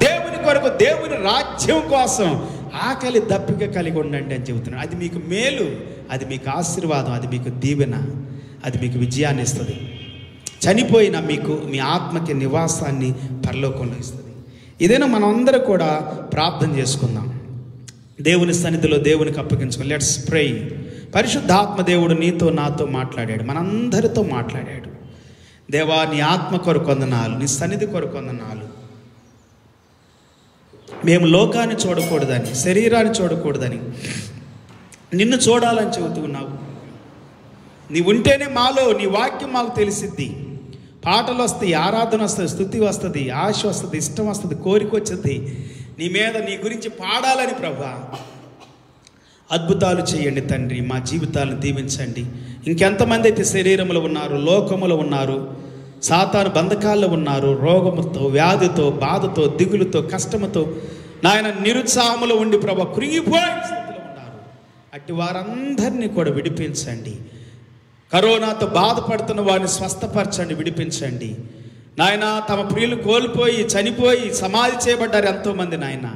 దేవుని కొరకు, దేవుని రాజ్యం కోసం ఆకలి దప్పిక కలిగి ఉండండి అని చెబుతున్నాడు. అది మీకు మేలు, అది మీకు ఆశీర్వాదం, అది మీకు దీవెన, అది మీకు విజయాన్ని ఇస్తుంది. చనిపోయిన మీకు మీ ఆత్మకి నివాసాన్ని పరలోకంలో ఇస్తుంది. ఇదేనా మనం అందరూ కూడా ప్రార్థన చేసుకుందాం, దేవుని సన్నిధిలో దేవునికి అప్పగించుకుని. Let's pray. పరిశుద్ధాత్మ దేవుడు నీతో నాతో మాట్లాడాడు, మనందరితో మాట్లాడాడు. దేవా, నీ ఆత్మ కొరకు వందనాలు, నీ సన్నిధి కొరకు వందనాలు. మేము లోకాన్ని చూడకూడదని, శరీరాన్ని చూడకూడదని, నిన్ను చూడాలని చెబుతూ ఉన్నావు. నీ ఉంటేనే మాలో నీ వాక్యం మాకు తెలిసిద్ది. పాటలు వస్తాయి, ఆరాధన వస్తుంది, స్తుతి వస్తుంది, ఆశ వస్తుంది, ఇష్టం వస్తుంది, కోరిక వచ్చింది నీ మీద, నీ గురించి పాడాలని. ప్రభా, అద్భుతాలు చేయండి తండ్రి, మా జీవితాలను దీవించండి. ఇంకెంతమంది అయితే శరీరంలో ఉన్నారు, లోకములో ఉన్నారు, సాతాను బంధకాల్లో ఉన్నారు, రోగముతో, వ్యాధితో, బాధతో, దిగులుతో, కష్టముతో, నాయన నిరుత్సాహములో ఉండి ప్రభా కృంగిపోయే స్థితిలో ఉన్నారు. అట్టి వారందరినీ కూడా విడిపించండి. కరోనాతో బాధపడుతున్న వారిని స్వస్థపరచండి, విడిపించండి నాయన. తమ ప్రియులు కోల్పోయి చనిపోయి సమాధి చేయబడ్డారు ఎంతోమంది నాయన.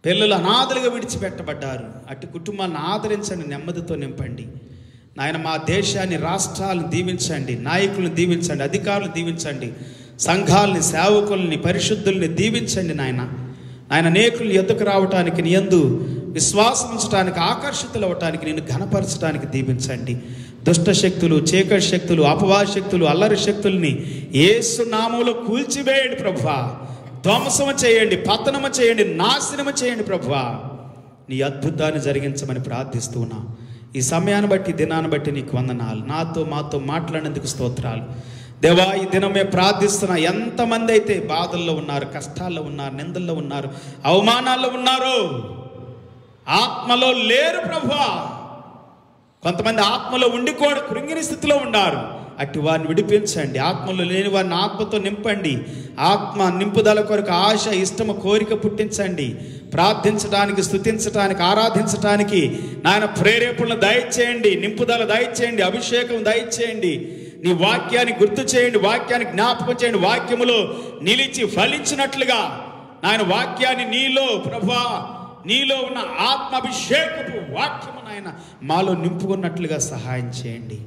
పిల్లలు అనాథలుగా విడిచిపెట్టబడ్డారు. అట్టి కుటుంబాలను ఆదరించండి, నెమ్మదితో నింపండి నాయన. మా దేశాన్ని, రాష్ట్రాలను దీవించండి, నాయకులను దీవించండి, అధికారులను దీవించండి, సంఘాలని, సేవకుల్ని, పరిశుద్ధుల్ని దీవించండి నాయన. ఆయన అనేకులు ఎద్దుకు రావటానికి, నీ యందు విశ్వాసం ఉంచడానికి, ఆకర్షితులు అవ్వటానికి, నేను ఘనపరచడానికి దీవించండి. దుష్ట శక్తులు, చీకటి శక్తులు, అపవాద శక్తులు, అల్లరి శక్తుల్ని యేసు నామములో కూల్చివేయండి ప్రభువా. ధ్వంసము చేయండి, పతనము చేయండి, నాశనము చేయండి ప్రభువా. నీ అద్భుతాన్ని జరిగించమని ప్రార్థిస్తూ ఉన్నా. ఈ సమయాన్ని బట్టి, దినాన్ని బట్టి నీకు వందనాలు. నాతో మాతో మాట్లాడినందుకు స్తోత్రాలు దేవా. ఈ దినం మేము ప్రార్థిస్తున్నా. ఎంతమంది అయితే బాధల్లో ఉన్నారు, కష్టాల్లో ఉన్నారు, నిందల్లో ఉన్నారు, అవమానాల్లో ఉన్నారు, ఆత్మలో లేరు ప్రభువా, కొంతమంది ఆత్మలో ఉండి కూడా కృంగిన స్థితిలో ఉన్నారు. అట్టి వారిని విడిపించండి. ఆత్మలో లేని వారిని ఆత్మతో నింపండి. ఆత్మ నింపుదల కొరకు ఆశ, ఇష్టము, కోరిక పుట్టించండి. ప్రార్థించడానికి, స్తుతించడానికి, ఆరాధించడానికి నాయన ప్రేరేపణలు దయచేయండి, నింపుదల దయచేయండి, అభిషేకం దయచేయండి. నీ వాక్యాన్ని గుర్తు చేయండి, వాక్యాన్ని జ్ఞాపకం చేయండి. వాక్యములో నిలిచి ఫలించినట్లుగా నాయన వాక్యాన్ని నీలో ప్రభువా, నీలో ఉన్న ఆత్మాభిషేకపు వాక్యము నాయన మాలో నింపుకున్నట్లుగా సహాయం చేయండి.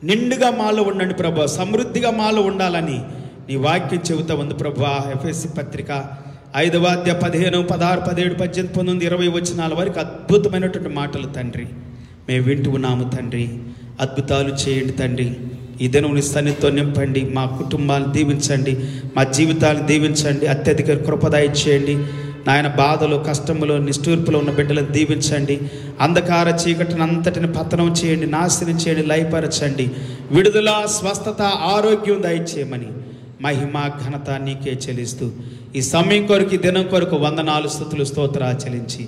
నిండుగా మాలో ఉండండి ప్రభువా, సమృద్ధిగా మాలో ఉండాలని నీ వాక్యం చెబుతా ఉంది ప్రభువా. ఎఫెసీ పత్రిక 5వ అధ్యాయం 15, 16, 17, 18, 19, 20 వచనాల వరకు అద్భుతమైనటువంటి మాటలు తండ్రి మేము వింటూ ఉన్నాము తండ్రి. అద్భుతాలు చేయండి తండ్రి. ఈ దినం నీ సన్నిధితో నింపండి. మా కుటుంబాలను దీవించండి, మా జీవితాలను దీవించండి. అత్యధిక కృపదయ చేయండి నాయన. బాధలు, కష్టములు, నిష్ఠూర్పులో ఉన్న బిడ్డలను దీవించండి. అంధకార చీకటిని అంతటిని పతనం చేయండి, నాశనం చేయండి, లయపరచండి. విడుదల, స్వస్థత, ఆరోగ్యం దయచేయమని మహిమ ఘనత నీకే చెల్లిస్తూ ఈ సమయం కొరకు, ఈ దినం కొరకు వందనాలు, స్తుతులు, స్తోత్రాలు చెల్లించి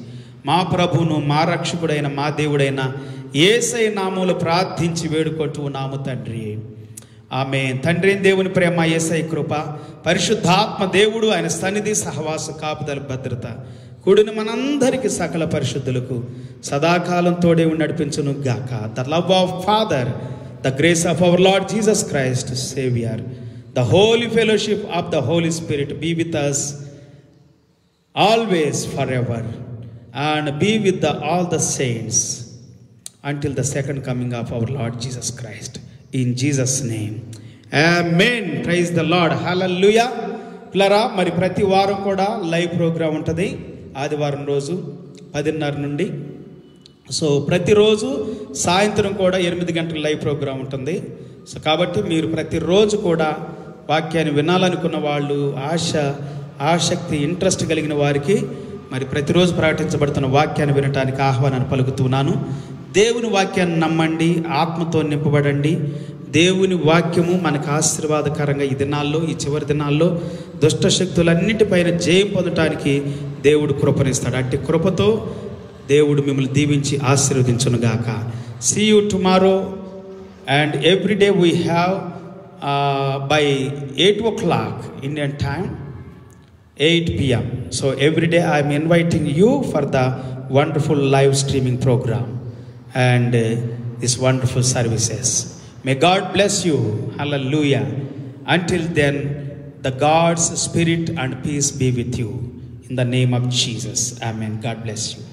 మా ప్రభువును, మా రక్షకుడైన, మా దేవుడైన యేసయ్య నామములో ప్రార్థించి వేడుకుంటూ ఉన్నాము తండ్రి. ఆమేన్. తండ్రి దేవుని ప్రేమ, యేసయ్య కృప, పరిశుద్ధాత్మ దేవుడు ఆయన సన్నిధి, సహవాస, కాపుదల, భద్రత కూడిన మనందరికీ సకల పరిశుద్ధులకు సదాకాలం తోడే నడిపించును గాక. The love of father, the grace of our Lord Jesus Christ saviour, the holy fellowship of the Holy Spirit be with us always forever and be with all the saints until the second coming of our Lord Jesus Christ. In Jesus name, amen. Praise the Lord. Hallelujah. పిల్లరా, మరి ప్రతి వారం కూడా live programme ఉంటుంది. ఆదివారం రోజు 10:30 నుండి. So ప్రతిరోజు సాయంత్రం కూడా 8 గంటల లైవ్ ప్రోగ్రాం ఉంటుంది. సో కాబట్టి మీరు ప్రతిరోజు కూడా వాక్యాన్ని వినాలనుకున్న వాళ్ళు, ఆసక్తి, ఇంట్రెస్ట్ కలిగిన వారికి మరి ప్రతిరోజు ప్రకటించబడుతున్న వాక్యాన్ని వినటానికి ఆహ్వానాన్ని పలుకుతున్నాను. దేవుని వాక్యాన్ని నమ్మండి, ఆత్మతో నింపబడండి. దేవుని వాక్యము మనకు ఆశీర్వాదకరంగా ఈ దినాల్లో, ఈ చివరి దినాల్లో దుష్ట శక్తులన్నిటిపైన జయం పొందటానికి దేవుడు కృపనిస్తాడు. అట్టి కృపతో దేవుడు మిమ్మల్ని దీవించి ఆశీర్వదించునుగాక. See you tomorrow, and every day we have by 8 o'clock Indian time, 8 p.m. So every day I am inviting you for the wonderful live streaming program and these wonderful services. May God bless you. Hallelujah. Until then, the God's spirit and peace be with you in the name of Jesus. Amen. God bless you.